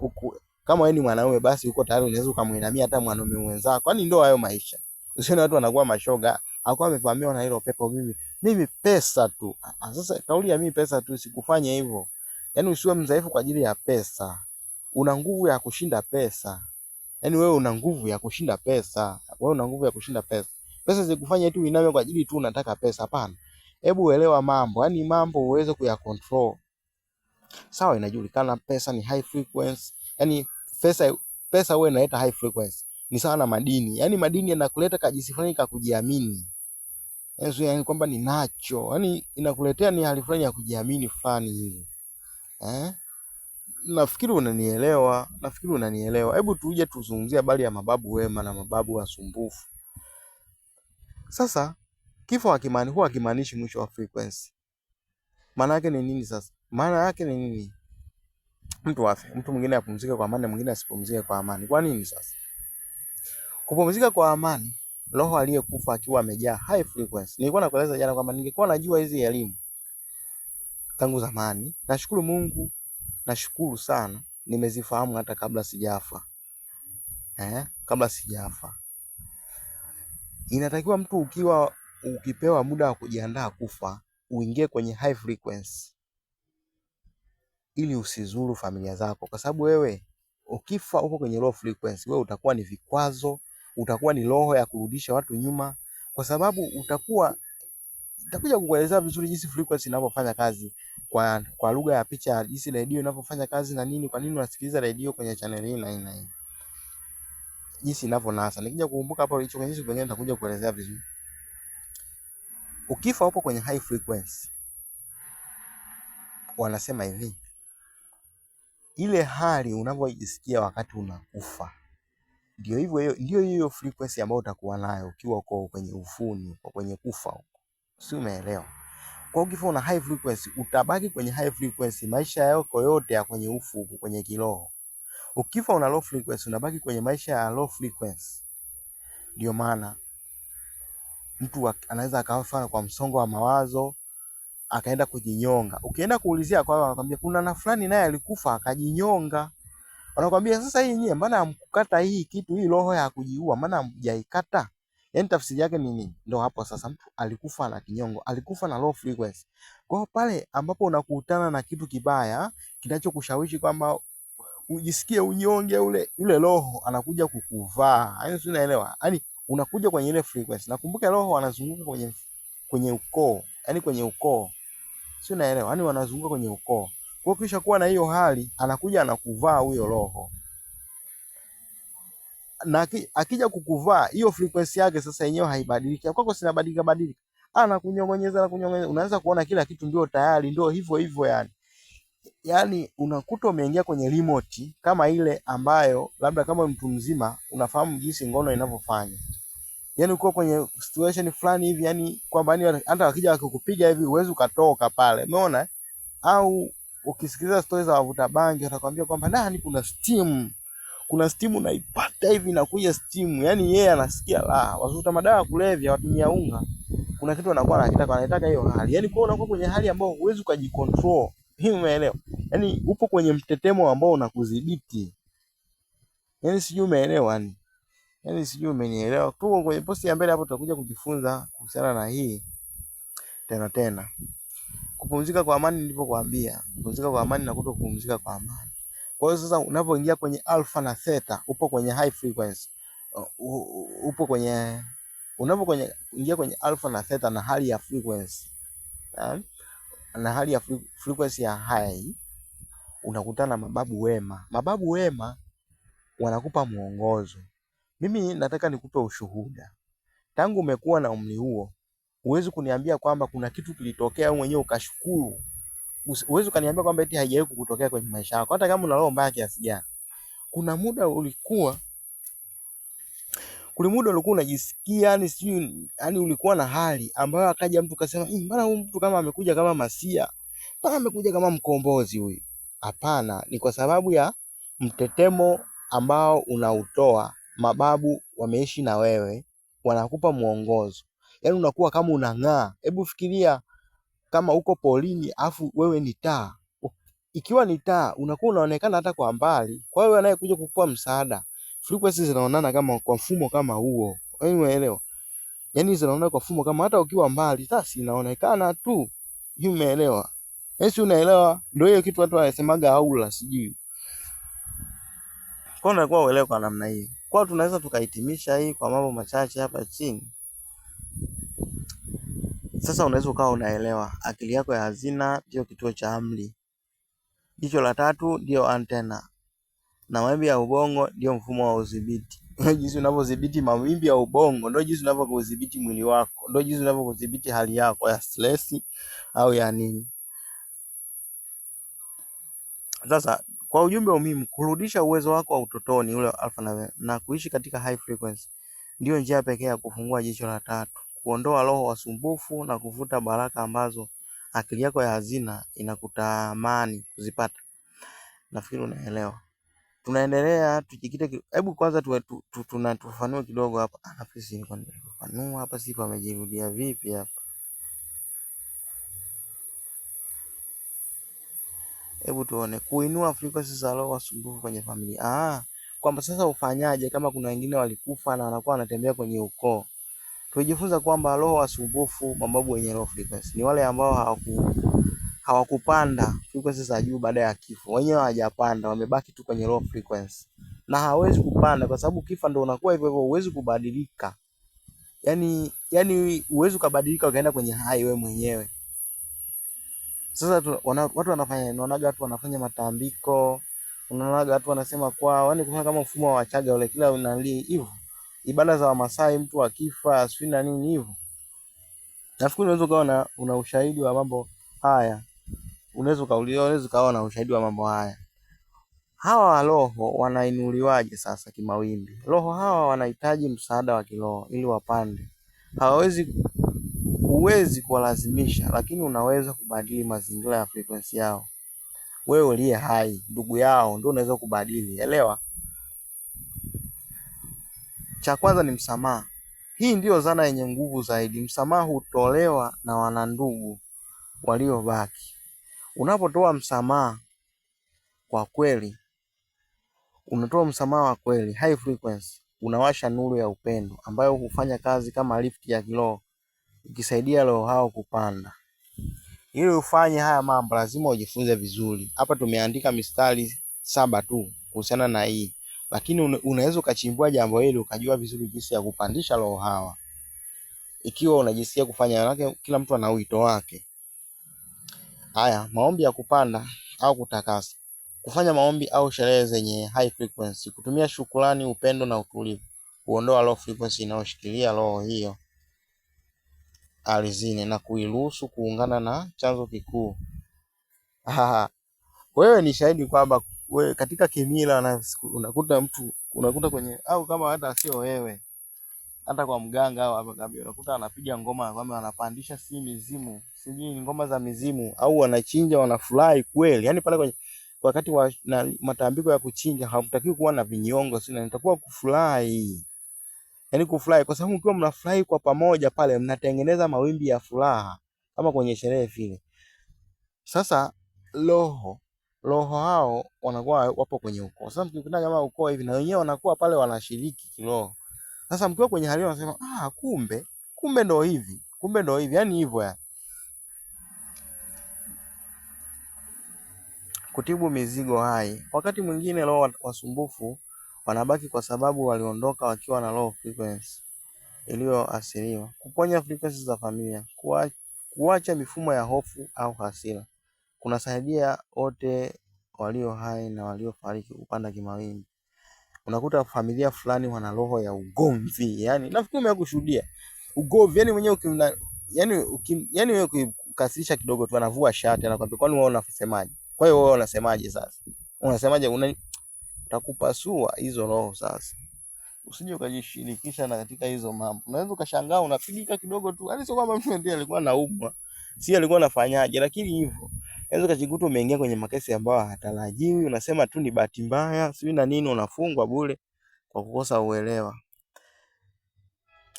kama wewe ni mwanaume basi uko tayari unaweza kumuinamia hata mwanaume mwenzako. Kwani ndio hayo maisha? Usione watu wanakuwa mashoga, hakuwa amevamiwa na hilo pepo, mimi pesa tu. Sasa kauli ya mimi pesa tu sikufanya hivyo. Yaani usiwe mdhaifu kwa ajili ya pesa. Una nguvu ya kushinda pesa. Yaani wewe una nguvu ya kushinda pesa. Pesa zikufanya tu uiname kwa ajili tu unataka pesa, hapana. Hebu elewa mambo. Yaani mambo uweze kuyacontrol. Sawa, inajulikana pesa ni high frequency. Yaani pesa wewe inaleta high frequency. Ni sawa na madini. Yaani madini yanakuleta kajisi fulani ka kujiamini. Yaani kwamba ni nacho. Yaani inakuletea ni hali fulani ya kujiamini fulani hivi. Nafikiri unanielewa. Hebu tuje tuzungumzie habari ya mababu wema na mababu wasumbufu. Sasa kifo hakimaanishi mwisho wa frequency. Maana yake ni nini sasa? Maana yake ni nini? Mtu afe, mtu mwingine apumzike kwa amani, mwingine asipumzike kwa amani. Kwa nini sasa? Kupumzika kwa amani, roho aliyekufa akiwa amejaa high frequency. Nilikuwa nakueleza jana kwamba ningekuwa najua hizi elimu tangu zamani. Nashukuru Mungu, nashukuru sana nimezifahamu hata kabla sijafa. Kabla sijafa. Inatakiwa mtu ukipewa muda wa kujiandaa kufa, uingie kwenye high frequency ili usizuru familia zako, kwa sababu wewe ukifa uko kwenye low frequency, wewe utakuwa ni vikwazo, utakuwa ni roho ya kurudisha watu nyuma, kwa sababu utakuwa Nitakuja kukuelezea vizuri jinsi frequency inavyofanya kazi kwa lugha ya picha, jinsi redio inavyofanya kazi na nini, kwa nini unasikiliza redio kwenye channel hii na hii na hii. Jinsi inavyonasa. Nikija kukumbuka hapo hicho kwenye siku nyingine nitakuja kuelezea vizuri. Ukifa hapo kwenye high frequency, wanasema hivi, ile hali unavyojisikia wakati unakufa ndio hiyo frequency ambayo utakuwa nayo ukiwa uko kwenye ufuni, kwenye kufa huko. Si umeelewa? Kwa ukifa una high frequency, utabaki kwenye high frequency maisha yako yote ya kwenye ufu huko, kwenye kiroho. Ukifa una low frequency, unabaki kwenye maisha ya low frequency. Ndio maana mtu anaweza akafa kwa msongo wa mawazo akaenda kujinyonga. Ukienda kuulizia kwao wanakuambia kuna na fulani naye alikufa akajinyonga. Wanakuambia sasa hii nyie mbona hamkukata hii kitu, hii roho ya kujiua mbona hamjaikata? Yaani tafsiri yake ni nini? Ndio hapo sasa mtu alikufa na kinyongo, alikufa na low frequency. Kwa hiyo pale ambapo unakutana na kitu kibaya kinachokushawishi kwamba ujisikie unyonge, yule roho anakuja kukuvaa. Yaani si unaelewa? Yaani unakuja kwenye ile frequency. Nakumbuka roho anazunguka kwenye ukoo, yaani kwenye ukoo. Si unaelewa? Yaani wanazunguka kwenye ukoo. Kwa hiyo kisha kuwa na hiyo hali, anakuja anakuvaa huyo roho. Na akija kukuvaa, hiyo frequency yake sasa yenyewe haibadiliki. Kwako sinabadilika. Anakunyongonyeza. Unaanza kuona kila kitu ndio tayari, ndio hivyo yani. Yaani unakuta umeingia kwenye remote kama ile ambayo labda kama mtu mzima unafahamu jinsi ngono inavyofanya. Yaani uko kwenye situation fulani hivi, yani kwamba yani hata akija akikupiga hivi uwezi ukatoka pale. Umeona? Au ukisikiliza stories za wavuta bangi watakwambia kwamba ndani kuna steam unaipata hivi na kuja steam. Yaani yeye anasikia wavuta madawa kulevya, watumia unga. Kuna kitu anakuwa anataka hiyo hali. Yaani kwa unakuwa kwenye hali ambayo huwezi kujicontrol. Hii umeelewa? Yaani upo kwenye mtetemo ambao unakudhibiti. Yaani sijui umeelewa yani. Yaani sijui umenielewa. Tuko kwenye posti ya mbele hapo tutakuja kujifunza kuhusiana na hii tena. Kupumzika kwa amani nilipokuambia. Kupumzika kwa amani na kutopumzika kwa amani. Kwa hiyo sasa unapoingia kwenye alpha na theta, upo kwenye high frequency. Unapoingia kwenye alpha na theta na hali ya frequency. Na hali ya frequency ya high, unakutana na mababu wema. Mababu wema wanakupa mwongozo. Mimi nataka nikupe ushuhuda. Tangu umekuwa na umri huo, huwezi kuniambia kwamba kuna kitu kilitokea wewe mwenyewe ukashukuru. Huwezi kuniambia kwamba eti haijawahi kukutokea kwenye maisha yako. Hata kama una roho mbaya kiasi gani. Kuna muda ulikuwa unajisikia yani sijui yani ulikuwa na hali ambayo akaja mtu kasema, "Mbona huyu mtu kama amekuja kama masia? Mbona amekuja kama mkombozi huyu?" Hapana, ni kwa sababu ya mtetemo ambao unautoa. Mababu wameishi na wewe, wanakupa mwongozo. Yaani unakuwa kama unang'aa. Hebu fikiria kama uko polini afu wewe ni taa. Ikiwa ni taa, unakuwa unaonekana hata kwa mbali. Kwa hiyo anayekuja kukupa msaada, frequency zinaonana kama kwa mfumo kama huo. Wewe umeelewa? Yaani zinaonana kwa mfumo kama hata ukiwa mbali, sasa inaonekana tu. Hiyo umeelewa? Yesu unaelewa? Ndio hiyo kitu watu wanasemaga aula sijui. Kwa nini unakuwa uelewa kwa namna hii? Kwa tunaweza tukahitimisha hii kwa mambo machache hapa chini. Sasa unaweza ukawa unaelewa. Akili yako ya hazina ndio kituo cha amri. Jicho la tatu ndio antena. Na mawimbi ya ubongo ndio mfumo wa udhibiti. Jinsi unavyodhibiti mawimbi ya ubongo ndio jinsi unavyodhibiti mwili wako. Ndio jinsi unavyodhibiti hali yako ya stress au ya nini. Sasa kwa ujumbe muhimu, kurudisha uwezo wako wa utotoni ule alpha na kuishi katika high frequency ndio njia pekee ya kufungua jicho la tatu, kuondoa roho wasumbufu na kuvuta baraka ambazo akili yako ya hazina inakutamani kuzipata. Nafikiri unaelewa. Tunaendelea tujikite. Hebu kwanza tufafanue kidogo hapa. Nafikiri si nilikuwa nimefafanua hapa, sifa amejirudia vipi hapa. Hebu tuone kuinua frequency za roho wasumbufu kwenye familia. Kwamba sasa ufanyaje kama kuna wengine walikufa na wanakuwa wanatembea kwenye ukoo. Tujifunza kwamba roho wasumbufu, mababu wenye low frequency ni wale ambao hawakupanda frequency za juu baada ya kifo. Wenyewe hawajapanda, wamebaki tu kwenye low frequency. Na hawezi kupanda kwa sababu kifa ndio unakuwa hivyo hivyo, huwezi kubadilika. yani uwezi ukabadilika ukaenda kwenye high wewe mwenyewe. Sasa watu wanafanya, unaonaga watu wanafanya matambiko, unaonaga watu wanasema kwao, yani kufanya kama mfumo wa Wachaga ule, kila unali hivyo ibada za Wamasai, mtu akifa sio na nini hivyo. Nafikiri unaweza ukaona una ushahidi wa mambo haya, unaweza ukaona ushahidi wa mambo haya. Hawa roho wanainuliwaje sasa kimawimbi? Roho hawa wanahitaji msaada wa kiroho ili wapande. Huwezi kuwalazimisha, lakini unaweza kubadili mazingira ya frequency yao. Wewe uliye hai, ndugu yao, ndio unaweza kubadili. Elewa. Cha kwanza ni msamaha. Hii ndiyo zana yenye nguvu zaidi. Msamaha hutolewa na wanandugu waliobaki. Unapotoa msamaha kwa kweli, unatoa msamaha wa kweli, high frequency, unawasha nuru ya upendo ambayo hufanya kazi kama lift ya kiroho, ikisaidia roho hao kupanda. Ili ufanye haya mambo lazima ujifunze vizuri. Hapa tumeandika mistari 7 tu kuhusiana na hii, lakini unaweza ukachimbua jambo hili ukajua vizuri jinsi ya kupandisha roho hawa, ikiwa unajisikia kufanya. Yake kila mtu ana wito wake. Haya, maombi ya kupanda au kutakasa. Kufanya maombi au sherehe zenye high frequency, kutumia shukrani, upendo na utulivu, kuondoa low frequency inayoshikilia roho hiyo ardhini na kuiruhusu kuungana na chanzo kikuu. Wewe ni shahidi kwamba wewe katika kimila unakuta kwenye, au kama hata sio wewe, hata kwa mganga au hapa kabisa unakuta anapiga ngoma kama anapandisha mizimu, sijui ngoma za mizimu, au wanachinja wanafurahi kweli. Yani pale kwenye wakati wa matambiko ya kuchinja hamtakiwi kuwa na vinyongo, sina, nitakuwa kufurahi. Yani kufurahi, kwa sababu mkiwa mnafurahi kwa pamoja pale mnatengeneza mawimbi ya furaha kama kwenye sherehe vile. Sasa roho hao wanakuwa wapo kwenye ukoo. Sasa mkikutana kama ukoo hivi, na wenyewe wanakuwa pale wanashiriki kiroho. Sasa mkiwa kwenye hali wanasema kumbe ndo hivi, yani hivyo ya kutibu mizigo hai. Wakati mwingine roho wasumbufu wanabaki kwa sababu waliondoka wakiwa na low frequency iliyoathiriwa. Kuponya frequency za familia, kuacha mifumo ya hofu au hasira kunasaidia wote walio hai na waliofariki kupanda kimawimbi. Unakuta familia fulani wana roho ya ugomvi, yani nafikiri umekushuhudia ugomvi, yani mwenyewe yani wewe ukikasirisha kidogo tu anavua shati anakwambia kwani wewe unasemaje? Kwa hiyo wewe unasemaje sasa? Unasemaje? Utakupasua hizo roho sasa. Usije ukajishirikisha na katika hizo mambo. Unaweza ukashangaa unapigika kidogo tu. Hadi sio kwamba mtu ndiye alikuwa anaumwa. Si alikuwa anafanyaje, lakini hivyo. Unaweza kujikuta umeingia kwenye makesi ambayo hatarajiwi, unasema tu ni bahati mbaya, sio na nini, unafungwa bure kwa kukosa uelewa.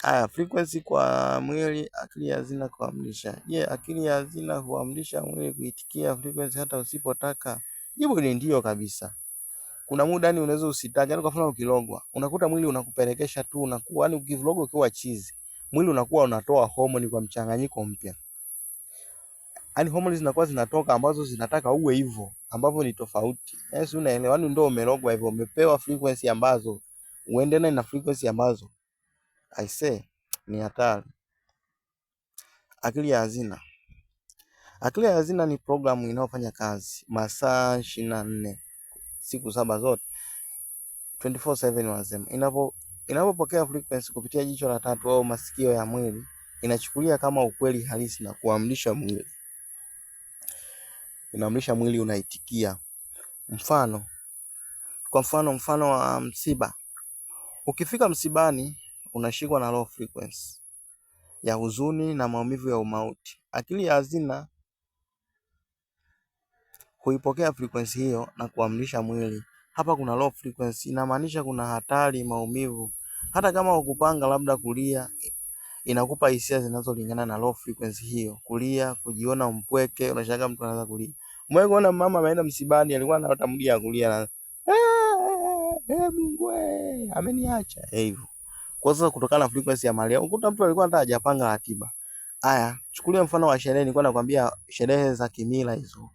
Haya, frequency kwa mwili, akili ya hazina kuamrisha. Je, akili ya hazina huamrisha mwili kuitikia frequency hata usipotaka? Jibu ni ndio kabisa. Kuna muda ni unaweza usitake, yani kwa mfano ukilogwa, unakuta mwili unakupelekesha tu, unakuwa yani ukilogwa ukiwa chizi, mwili unakuwa unatoa homoni kwa mchanganyiko mpya. Yani homoni zinakuwa zinatoka ambazo zinataka uwe hivyo, ambapo ni tofauti. Yaani unaelewa, yani ndio umelogwa hivyo, umepewa frequency ambazo uendane na frequency ambazo I say ni hatari. Akili ya hazina. Akili ya hazina ni programu inayofanya kazi masaa 24 siku 7 zote 24/7 wanasema. Inapopokea frequency kupitia jicho la tatu au masikio ya mwili, inachukulia kama ukweli halisi na kuamrisha mwili. Inaamrisha mwili unaitikia. Mfano wa msiba. Ukifika msibani unashikwa na low frequency ya huzuni na maumivu ya umauti. Akili ya hazina huipokea frequency hiyo na kuamrisha mwili. Hapa kuna low frequency, inamaanisha kuna hatari, maumivu. Hata kama ukupanga labda kulia, inakupa hisia zinazolingana na low frequency hiyo. Kulia, kujiona mpweke, unashangaa mtu anaanza kulia. Umewahi kuona mama ameenda msibani alikuwa anaota mdia ya kulia na Mungu ameniacha hivyo. Kwa sasa kutokana na frequency ya Maria, ukuta mtu alikuwa hata hajapanga ratiba. Haya, chukulia mfano wa sherehe, nilikuwa nakwambia sherehe za kimila hizo.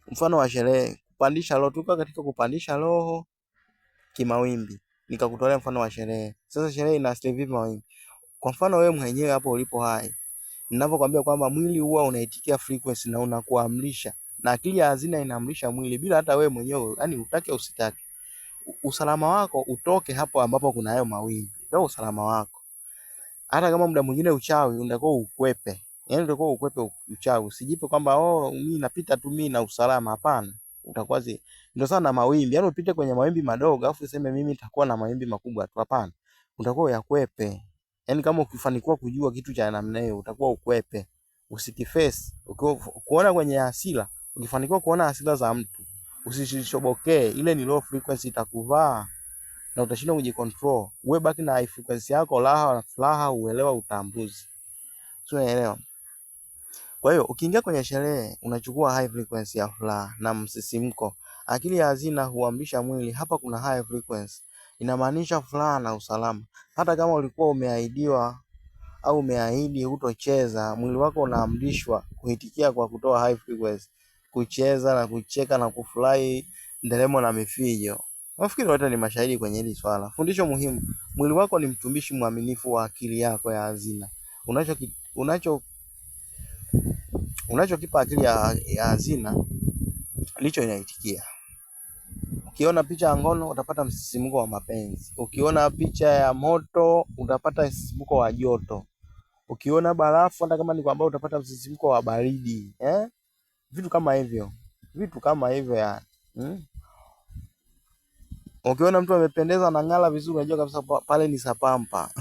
Mfano wa sherehe, kupandisha roho, tuko katika kupandisha roho kimawimbi. Nikakutolea mfano wa sherehe. Sasa sherehe ina vipi mawimbi? Kwa mfano wewe mwenyewe hapo ulipo hai, ninavyokuambia kwamba mwili huwa unaitikia frequency na unakuamrisha, na akili ya hazina inaamrisha mwili bila hata wewe mwenyewe, yani utake usitake. Usalama wako utoke hapo ambapo kuna hayo mawimbi, ndio usalama wako. Hata kama muda mwingine uchawi unatakiwa ukwepe, yani unatakiwa ukwepe uchawi, usijipe kwamba mimi napita tu mimi na usalama. Hapana, utakuwa ndio sana mawimbi, yani upite kwenye mawimbi madogo afu useme mimi nitakuwa na mawimbi makubwa tu. Hapana, utakuwa yakwepe. Yani kama ukifanikiwa kujua kitu cha namna hiyo, utakuwa ukwepe, usikiface. Kuona kwenye hasira, ukifanikiwa kuona hasira za mtu, usishobokee. Ile ni low frequency, itakuvaa na utashindwa kujicontrol. Wewe baki na high frequency yako, raha na furaha, uelewa, utambuzi. Sio, unaelewa? Kwa hiyo ukiingia kwenye sherehe unachukua high frequency ya furaha na msisimko. Akili ya hazina huamrisha mwili, hapa kuna high frequency, inamaanisha furaha na usalama. Hata kama ulikuwa umeahidiwa au umeahidi hutocheza, mwili wako unaamrishwa kuitikia kwa kutoa high frequency, kucheza na kucheka na kufurahi, nderemo na mifijo. Nafikiri wote ni mashahidi kwenye hili swala. Fundisho muhimu: mwili wako ni mtumishi mwaminifu wa akili yako ya hazina. Unachokipa akili ya hazina licho inaitikia. Ukiona picha ya ngono utapata msisimko wa mapenzi. Ukiona picha ya moto utapata msisimko wa joto. Ukiona barafu, hata kama ni kwamba, utapata msisimko wa baridi. Vitu kama hivyo ya. Ukiona mtu amependeza na ng'ala vizuri, unajua kabisa pale ni sapampa.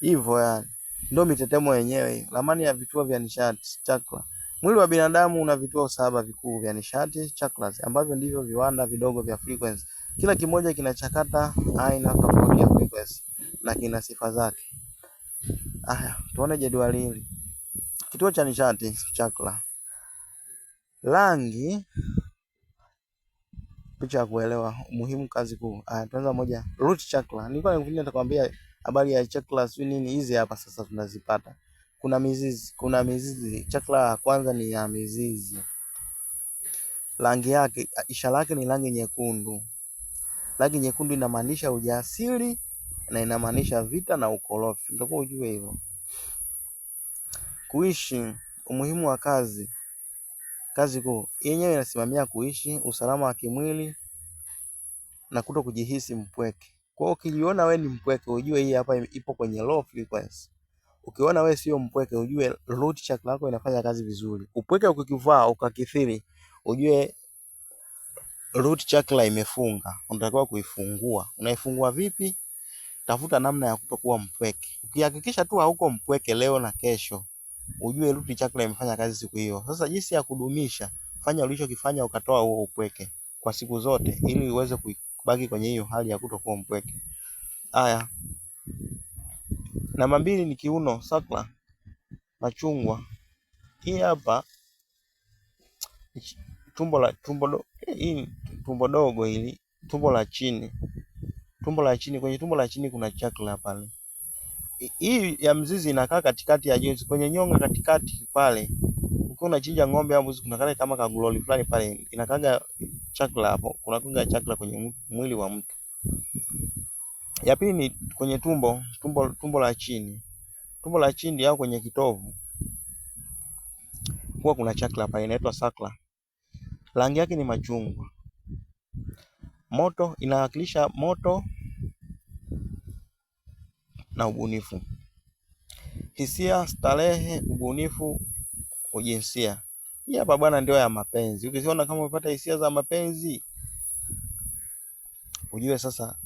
Hivyo yani. Ndio mitetemo yenyewe. Ramani ya vituo vya nishati, chakra. Mwili wa binadamu una vituo 7 vikuu vya nishati, chakras, ambavyo ndivyo viwanda vidogo vya frequency. Kila kimoja kinachakata aina tofauti ya frequency na kina sifa zake. Haya, tuone jedwali hili. Kituo cha nishati, chakra. Rangi, picha ya kuelewa, muhimu, kazi kuu. Tuanza moja, root chakra. Nilikuwa nitakwambia habari ya chakra sio nini, hizi hapa sasa tunazipata. Kuna mizizi. Chakra ya kwanza ni ya mizizi. Rangi yake, ishara yake ni rangi nyekundu. Rangi nyekundu inamaanisha ujasiri na inamaanisha vita na ukorofi. Ndio ujue hivyo. Kuishi, umuhimu wa kazi. Kazi kuu yenyewe inasimamia kuishi, usalama wa kimwili na kuto kujihisi mpweke. Kwa hiyo ukijiona wewe ni mpweke, ujue hii hapa ipo kwenye low frequency. Ukiona wewe sio mpweke, ujue root chakra yako inafanya kazi vizuri. Upweke ukikivaa ukakithiri, ujue root chakra imefunga, unatakiwa kuifungua. Unaifungua vipi? Tafuta namna ya kutokuwa mpweke. Ukihakikisha tu hauko mpweke leo na kesho, ujue root chakra imefanya kazi siku hiyo. Sasa jinsi ya kudumisha, fanya ulichokifanya ukatoa huo upweke kwa siku zote, ili uweze kubaki kwenye hiyo hali ya kutokuwa mpweke. Haya. Namba 2 ni kiuno, sakra, machungwa. Hii hapa tumbo dogo hili, tumbo la chini. Kwenye tumbo la chini kuna chakra pale. Hii ya mzizi inakaa katikati ya jozi, kwenye nyonga katikati pale. Ukiwa unachinja ng'ombe au mbuzi, kuna kale kama ka glory fulani pale, inakaga chakra hapo. Kuna kunga chakra kwenye mwili wa mtu. Ya pili ni kwenye tumbo la chini. Tumbo la chini au kwenye kitovu huwa kuna chakra pale, inaitwa sakra. Rangi yake ni machungwa. Moto, inawakilisha moto na ubunifu. Hisia, starehe, ubunifu, ujinsia. Hii hapa bwana ndio ya mapenzi. Ukiona kama umepata hisia za mapenzi, ujue sasa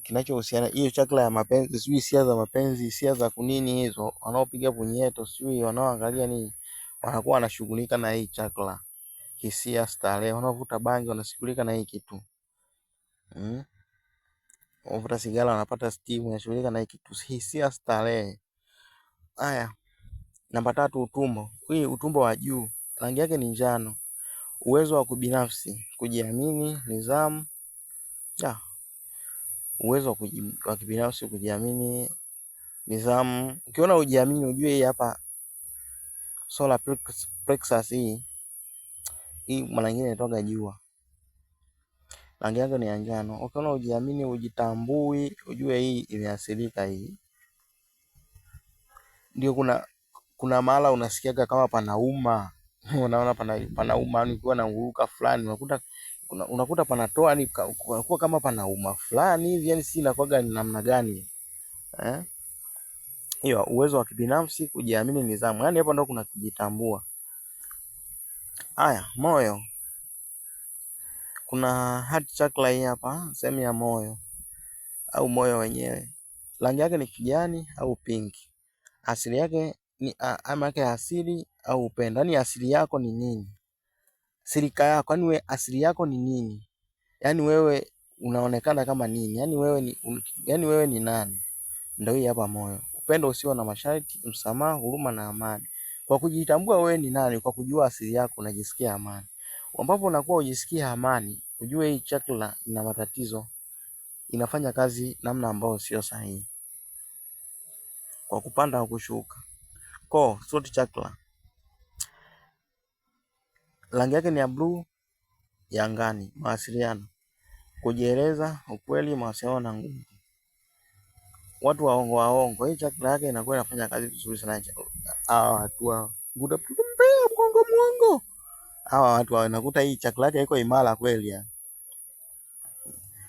kinachohusiana hiyo chakra ya mapenzi, sio hisia za mapenzi, hisia za kunini hizo, wanaopiga punyeto, sio wanaoangalia nini, wanakuwa wanashughulika na hii chakra. Hisia, starehe, wanaovuta bangi wanashughulika na hii kitu. Wanavuta sigara wanapata steam, wanashughulika na hii kitu. Hisia, starehe. Haya. Namba 3, utumbo. Hii utumbo wa juu, rangi yake ni njano. Uwezo wa kubinafsi, kujiamini, nidhamu. Uwezo wa kibinafsi, kujiamini, nidhamu. Ukiona ujiamini, ujue hii hapa solar plexus hii mara nyingine inatoka jua. Rangi yake ni njano. Ukiona ujiamini, ujitambui, ujue hii imeathirika hii. ndio kuna mahala unasikiaga kama panauma. Unaona panauma, ni kuwa na uruka fulani unakuta panatoa, ni kuwa kama panauma fulani hivi, yani si inakuwaga ni namna gani eh? Hiyo uwezo wa kibinafsi, kujiamini, nidhamu, yani hapo ndo kuna kujitambua. Haya, moyo. Kuna heart chakra hii hapa, sehemu ya moyo au moyo wenyewe. Rangi yake ni kijani au pinki. Asili yake ni ama yake asili au upendo. Yani asili yako ni nini? Silika yako, yani wewe asili yako ni nini? Yani wewe unaonekana kama nini? Yani wewe ni nani? Ndio hii hapa moyo. Upendo usio na masharti, msamaha, huruma na amani. Kwa kujitambua wewe ni nani, kwa kujua asili yako, unajisikia amani. Ambapo unakuwa ujisikia amani, ujue hii chakra ina matatizo, inafanya kazi namna ambayo sio sahihi, kwa kupanda au kushuka. Throat chakra, rangi yake ni ya blue ya angani. Mawasiliano, kujieleza, ukweli, mawasiliano na nguvu. Watu waongo, hii chakra yake inakuwa inafanya kazi vizuri sana. Watu wa mwongo, hawa watu wanakuta hii chakra yake iko imara kweli ya.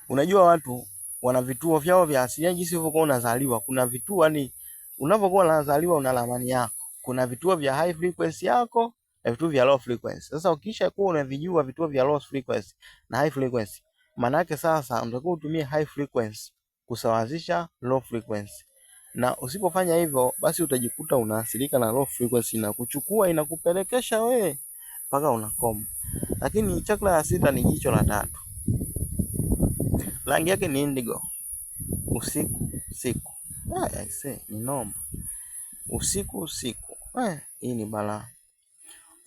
Unajua watu wana vituo vyao vya asili, jinsi ulivyokuwa unazaliwa. Kuna vituo, yani unapokuwa unazaliwa una ramani yako. Kuna vituo vya high frequency yako na vituo vya low frequency. Sasa ukisha kuwa unavijua vituo vya low frequency na high frequency, maana yake sasa unatakiwa utumie high frequency kusawazisha low frequency. Na usipofanya hivyo, basi utajikuta unaathirika na low frequency na kuchukua, inakupelekesha wewe mpaka unakoma. Lakini chakra ya sita ni jicho la tatu. Rangi yake ni indigo. Usiku. Ni noma. Usiku. Hii ni balaa.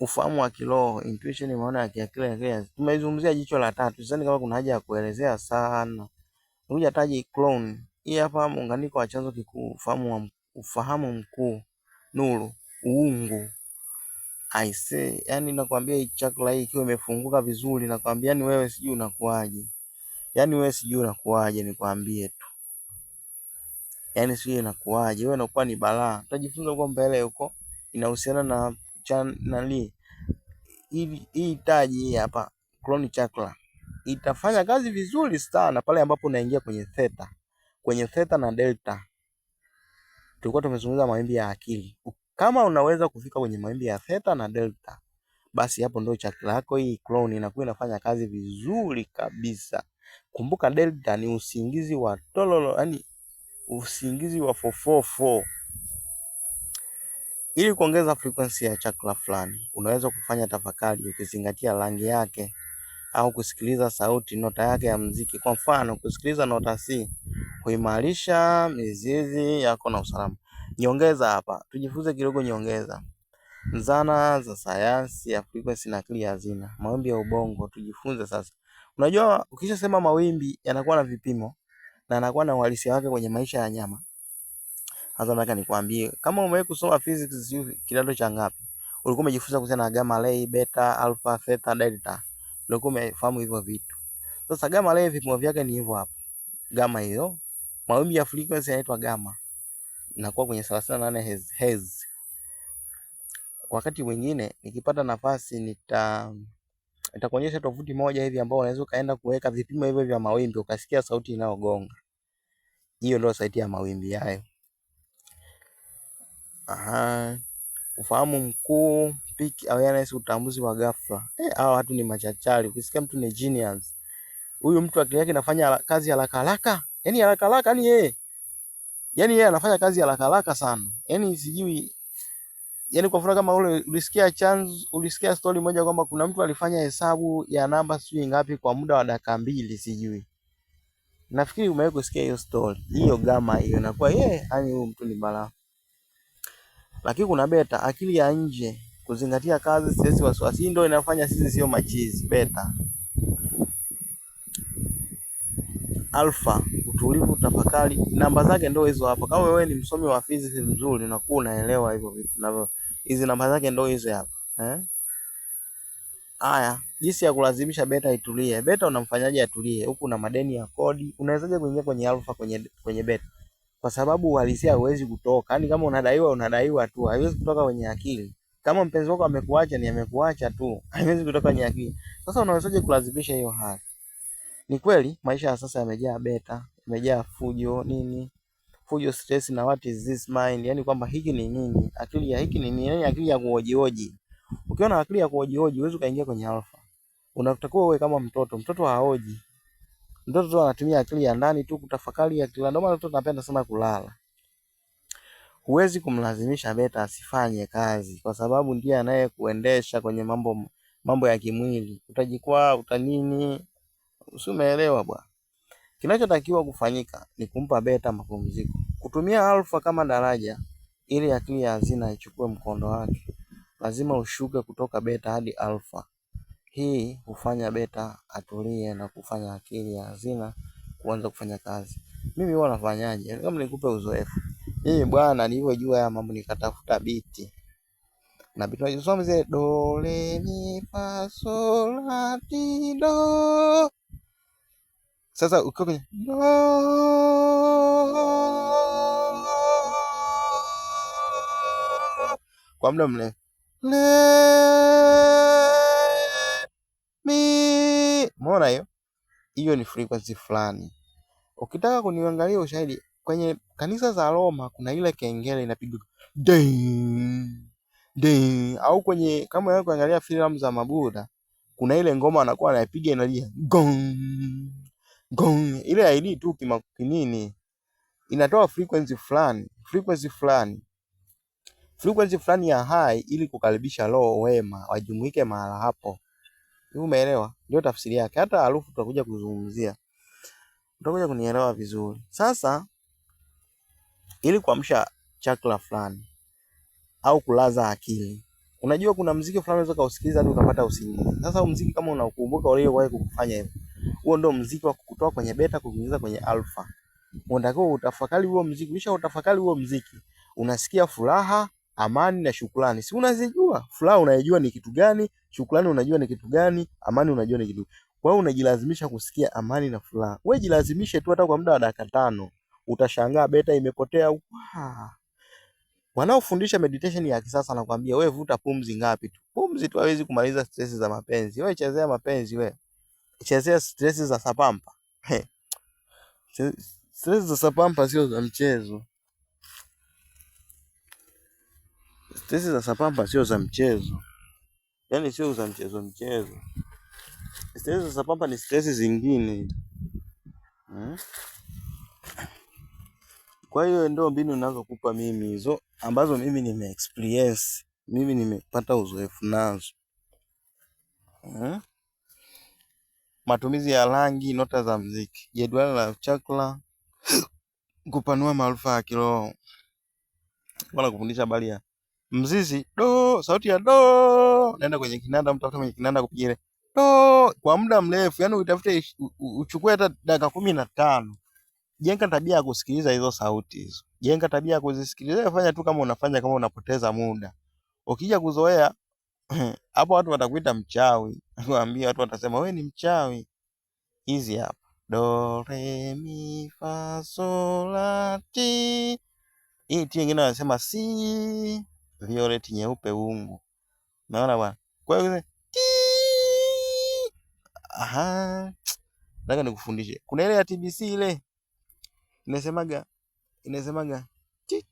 Ufahamu wa kiroho, intuition, maana ya kiakili. Tumezungumzia jicho la tatu. Sidhani kama kuna haja ya kuelezea sana. Ngoja taji clone. Hii hapa muunganiko wa chanzo kikuu, ufahamu mkuu, nuru, uungu. Yani nakwambia hii chakra hii ikiwa imefunguka vizuri, nakwambia yani wewe sijui unakuaje. Nikwambie tu. Yani sijui inakuaje, wewe unakuwa ni balaa. Tutajifunza huko mbele huko, inahusiana na hii taji hii hapa, clone chakra. Itafanya kazi vizuri sana pale ambapo unaingia kwenye theta. Kwenye theta na delta. Tulikuwa tumezungumza mawimbi ya akili. Kama unaweza kufika kwenye mawimbi ya theta na delta, basi hapo ndio chakra yako hii clone inakuwa inafanya kazi vizuri kabisa. Kumbuka delta ni usingizi wa tololo, yani usingizi wa fofofo. Ili kuongeza frequency ya chakra fulani, unaweza kufanya tafakari ukizingatia rangi yake, au kusikiliza sauti, nota yake ya muziki. Kwa mfano, kusikiliza nota C kuimarisha mizizi yako na usalama. Nyongeza hapa, tujifunze kidogo nyongeza. Zana za sayansi ya frequency na akili ya hazina. Mawimbi ya ubongo tujifunze sasa. Unajua ukisha sema mawimbi yanakuwa na vipimo na yanakuwa na uhalisia wake kwenye maisha ya nyama. Sasa nataka nikwambie, kama umewahi kusoma physics kidato cha ngapi, ulikuwa umejifunza kuhusiana na gamma ray, beta, alpha, theta, delta. Ulikuwa umefahamu hivyo vitu. Sasa gamma ray vipimo vyake ni hivyo hapo. Gamma hiyo, mawimbi ya frequency yanaitwa gamma. Inakuwa kwenye 38 Hz. Wakati mwingine nikipata nafasi nitakuonyesha tovuti moja hivi ambao unaweza kaenda kuweka vipimo hivyo vya mawimbi ukasikia sauti inayogonga. Hiyo ndio sauti ya mawimbi hayo. Ufahamu mkuu, peak awareness, utambuzi wa ghafla. Hao watu ni machachari. Ukisikia mtu ni genius, huyu mtu akili yake inafanya kazi haraka haraka. Yaani haraka haraka, yani yeye anafanya kazi haraka haraka sana. Yaani sijui, yani kwa mfano kama ulisikia story moja kwamba kuna mtu alifanya hesabu ya namba sijui ngapi kwa muda wa dakika 2 sijui. Nafikiri umewahi kusikia hiyo story. Hiyo gamma hiyo inakuwa yani huyu mtu ni balaa. Lakini kuna beta, akili ya nje, kuzingatia kazi, stress, wasiwasi, ndio inafanya sisi sio machizi. Beta. Alpha, utulivu, tafakari. Namba zake ndio hizo hapa. Kama wewe ni msomi wa physics mzuri, unakuwa unaelewa hivyo vitu. Hizi namba zake ndio hizo hapa. Haya, jinsi ya kulazimisha beta itulie. Beta unamfanyaje atulie? Huku na madeni ya kodi. Unawezaje kuingia kwenye alpha kwenye beta? kwa sababu uhalisia hauwezi kutoka. Yaani kama unadaiwa tu, haiwezi kutoka kwenye akili. Kama mpenzi wako amekuacha, ni amekuacha tu, haiwezi kutoka kwenye akili. Sasa unawezaje kulazimisha hiyo hali? Ni kweli maisha ya sasa yamejaa beta, yamejaa fujo nini, fujo, stress na what is this mind, yani kwamba hiki ni nini, akili ya hiki ni nini, yani akili ya kuhojihoji. Ukiwa na akili ya kuhojihoji huwezi ukaingia kwenye alpha. Unatakiwa uwe kama mtoto. Mtoto haoji. Mtoto tu anatumia akili ya ndani tu kutafakari akili. Ndio maana mtoto anapenda sana kulala. Huwezi kumlazimisha beta asifanye kazi kwa sababu ndiye anayekuendesha kwenye mambo ya kimwili. Utajikwaa, utanini, usimeelewa bwana. Kinachotakiwa kufanyika ni kumpa beta mapumziko. Kutumia alfa kama daraja ili akili ya hazina ichukue mkondo wake. Lazima ushuke kutoka beta hadi alfa. Hii hufanya beta atulie na kufanya akili ya hazina kuanza kufanya kazi. Mimi huwa nafanyaje? Kama nikupe uzoefu. Mimi bwana nilivyojua haya mambo nikatafuta biti. Na biti tunasoma zile do re mi fa sol la ti do. Sasa ukiwa kwenye do kwa muda mrefu umeona hiyo? Hiyo ni frequency fulani. Ukitaka kuniangalia ushahidi, kwenye kanisa za Roma kuna ile kengele inapigwa ding ding, au kwenye kama wewe kuangalia filamu za Mabuda kuna ile ngoma anakuwa anapiga inalia gong gong. Ile ID tu kinini inatoa frequency fulani ya high ili kukaribisha roho wema wajumuike mahala hapo. Umeelewa? Ndio tafsiri yake. Hata harufu tutakuja kuzungumzia. Utakuja kunielewa vizuri. Sasa ili kuamsha chakra fulani au kulaza akili. Unajua kuna muziki fulani unaweza kausikiliza hadi ukapata usingizi. Sasa muziki kama unakumbuka uliowahi kukufanya hivyo, huo ndio muziki wa kukutoa kwenye beta kukuingiza kwenye alpha. Unatakiwa utafakari huo muziki, kisha utafakari huo muziki. Unasikia furaha, amani na shukrani. Si unazijua? Furaha unayojua ni kitu gani, shukrani unajua ni kitu gani, amani unajua ni kitu. Kwa hiyo unajilazimisha kusikia amani na furaha. Wewe jilazimishe tu hata kwa muda wa dakika 5. Utashangaa beta imepotea. Wanaofundisha meditation ya kisasa nakwambia wewe vuta pumzi ngapi tu. Pumzi tu hawezi kumaliza stress za mapenzi. Wewe chezea mapenzi wewe. Chezea stress za sapampa. Stress za sapampa sio za mchezo. Stress za sapampa sio za mchezo. Yaani sio za mchezo. Stress za sapampa ni stress zingine. Kwa hiyo ndio mbinu ninazokupa mimi hizo ambazo mimi nimeexperience. Mimi nimepata uzoefu nazo. Matumizi ya rangi, nota za muziki, jedwali la chakra, kupanua maarifa ya kiroho. Bwana kufundisha habari ya mzizi do, sauti ya do, naenda kwenye kinanda, mtafuta kwenye kinanda kupiga ile do kwa muda mrefu, yani utafute uchukue hata dakika 15. Jenga tabia ya kusikiliza hizo sauti hizo. Jenga tabia ya kuzisikiliza, fanya tu kama unafanya kama unapoteza muda. Ukija kuzoea hapo watu watakuita mchawi. Nakwambia watu watasema wewe ni mchawi. Hizi hapa. Do re mi fa sol la ti. Hii ti nyingine wanasema si violet nyeupe ungu. Unaona bwana? Kwa hiyo ti. Aha. Nataka nikufundishe. Kuna ile ya TBC ile inasemaga ti.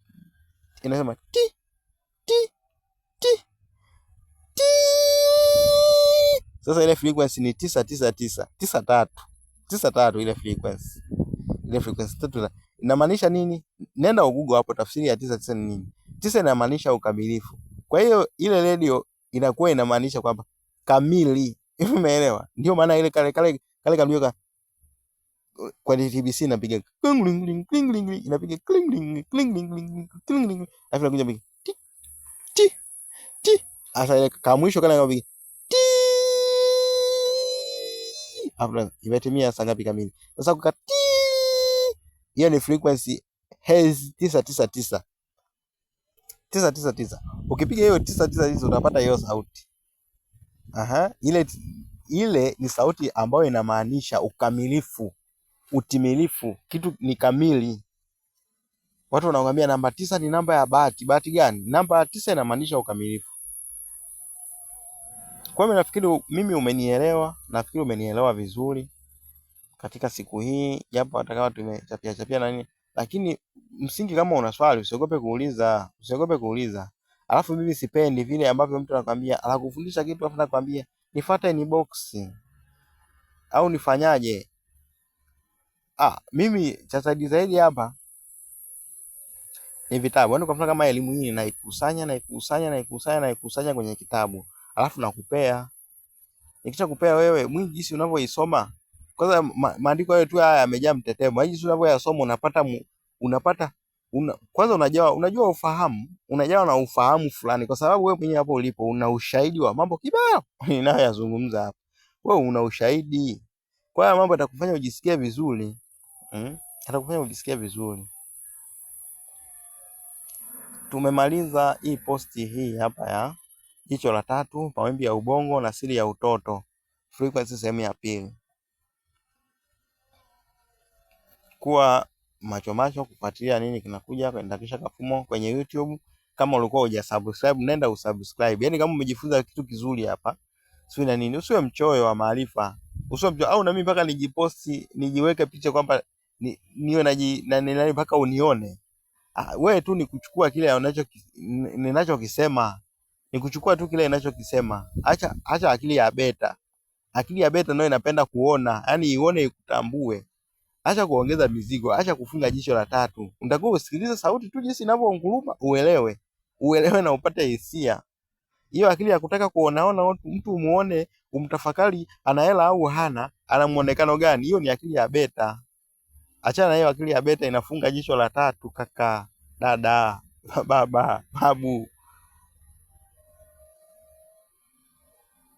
Inasema ti ti ti ti. Sasa ile frequency ni 999 93 ile frequency. Ile frequency 3 inamaanisha nini? Nenda Google hapo tafsiri ya 99 ni nini? 9 inamaanisha ukamilifu. Kwa hiyo ile radio inakuwa inamaanisha kwamba kamili. Umeelewa? Ndio maana ile kale kamlio kwa TBC inapiga kling ling kling ling, inapiga kling ling kling ling kling ling, afu inakuja piga ti ti ti. Asa ile kama mwisho kana inapiga ti. Hapo imetimia saa ngapi kamili? Sasa kuka ti, hiyo ni frequency hertz 999. Ukipiga hiyo 999 utapata hiyo sauti. Ile ni sauti ambayo inamaanisha ukamilifu, utimilifu, kitu ni kamili. Watu wanakuambia namba 9 ni namba ya bahati. Bahati gani? Namba 9 inamaanisha ukamilifu. Kwa hiyo nafikiri mimi umenielewa, nafikiri umenielewa vizuri katika siku hii, japo hata kama tumechapia chapia na nini, lakini msingi, kama una swali usiogope kuuliza, usiogope kuuliza. Alafu mimi sipendi vile ambavyo mtu anakuambia, anakufundisha kitu afu anakuambia nifuate inbox au nifanyaje. Mimi cha zaidi hapa ni vitabu. Yaani kwa mfano kama elimu hii naikusanya kwenye kitabu. Alafu nakupea. Nikisha kupea wewe, mwingi jinsi unavyoisoma. Kwanza maandiko hayo tu haya yamejaa mtetemo. Jinsi unavyoyasoma kwanza unajua ufahamu, unajawa na ufahamu fulani kwa sababu wewe mwenyewe hapo ulipo una ushahidi wa mambo kibao ninayoyazungumza hapa. Wewe una ushahidi. Kwa hiyo mambo yatakufanya ujisikie vizuri. Atakufanya ujisikie vizuri. Tumemaliza hii posti hii hapa ya jicho la tatu, mawimbi ya ubongo na siri ya utoto, frequency sehemu ya pili. Kuwa macho kufuatilia nini kinakuja kwenye Ndakisha Kafumo kwenye YouTube. Kama ulikuwa hujasubscribe, nenda usubscribe. Yaani kama umejifunza kitu kizuri hapa, sio na nini, usiwe mchoyo wa maarifa. Usiwe mchoyo au na mimi mpaka nijiposti, nijiweke picha kwamba niwe nani mpaka unione. Wewe tu ni kuchukua kile ninachokisema. Ni kuchukua tu kile ninachokisema. Acha akili ya beta. Akili ya beta ndio inapenda kuona, yani ione ikutambue. Acha kuongeza mizigo, acha kufunga jicho la tatu. Unatakiwa usikilize sauti tu jinsi inavyounguruma, uelewe na upate hisia. Hiyo akili ya kutaka kuonaona mtu muone, umtafakari ana hela au hana, ana muonekano gani, hiyo ni akili ya beta. Achana na hiyo akili ya beta inafunga jicho la tatu, kaka, dada, baba, babu.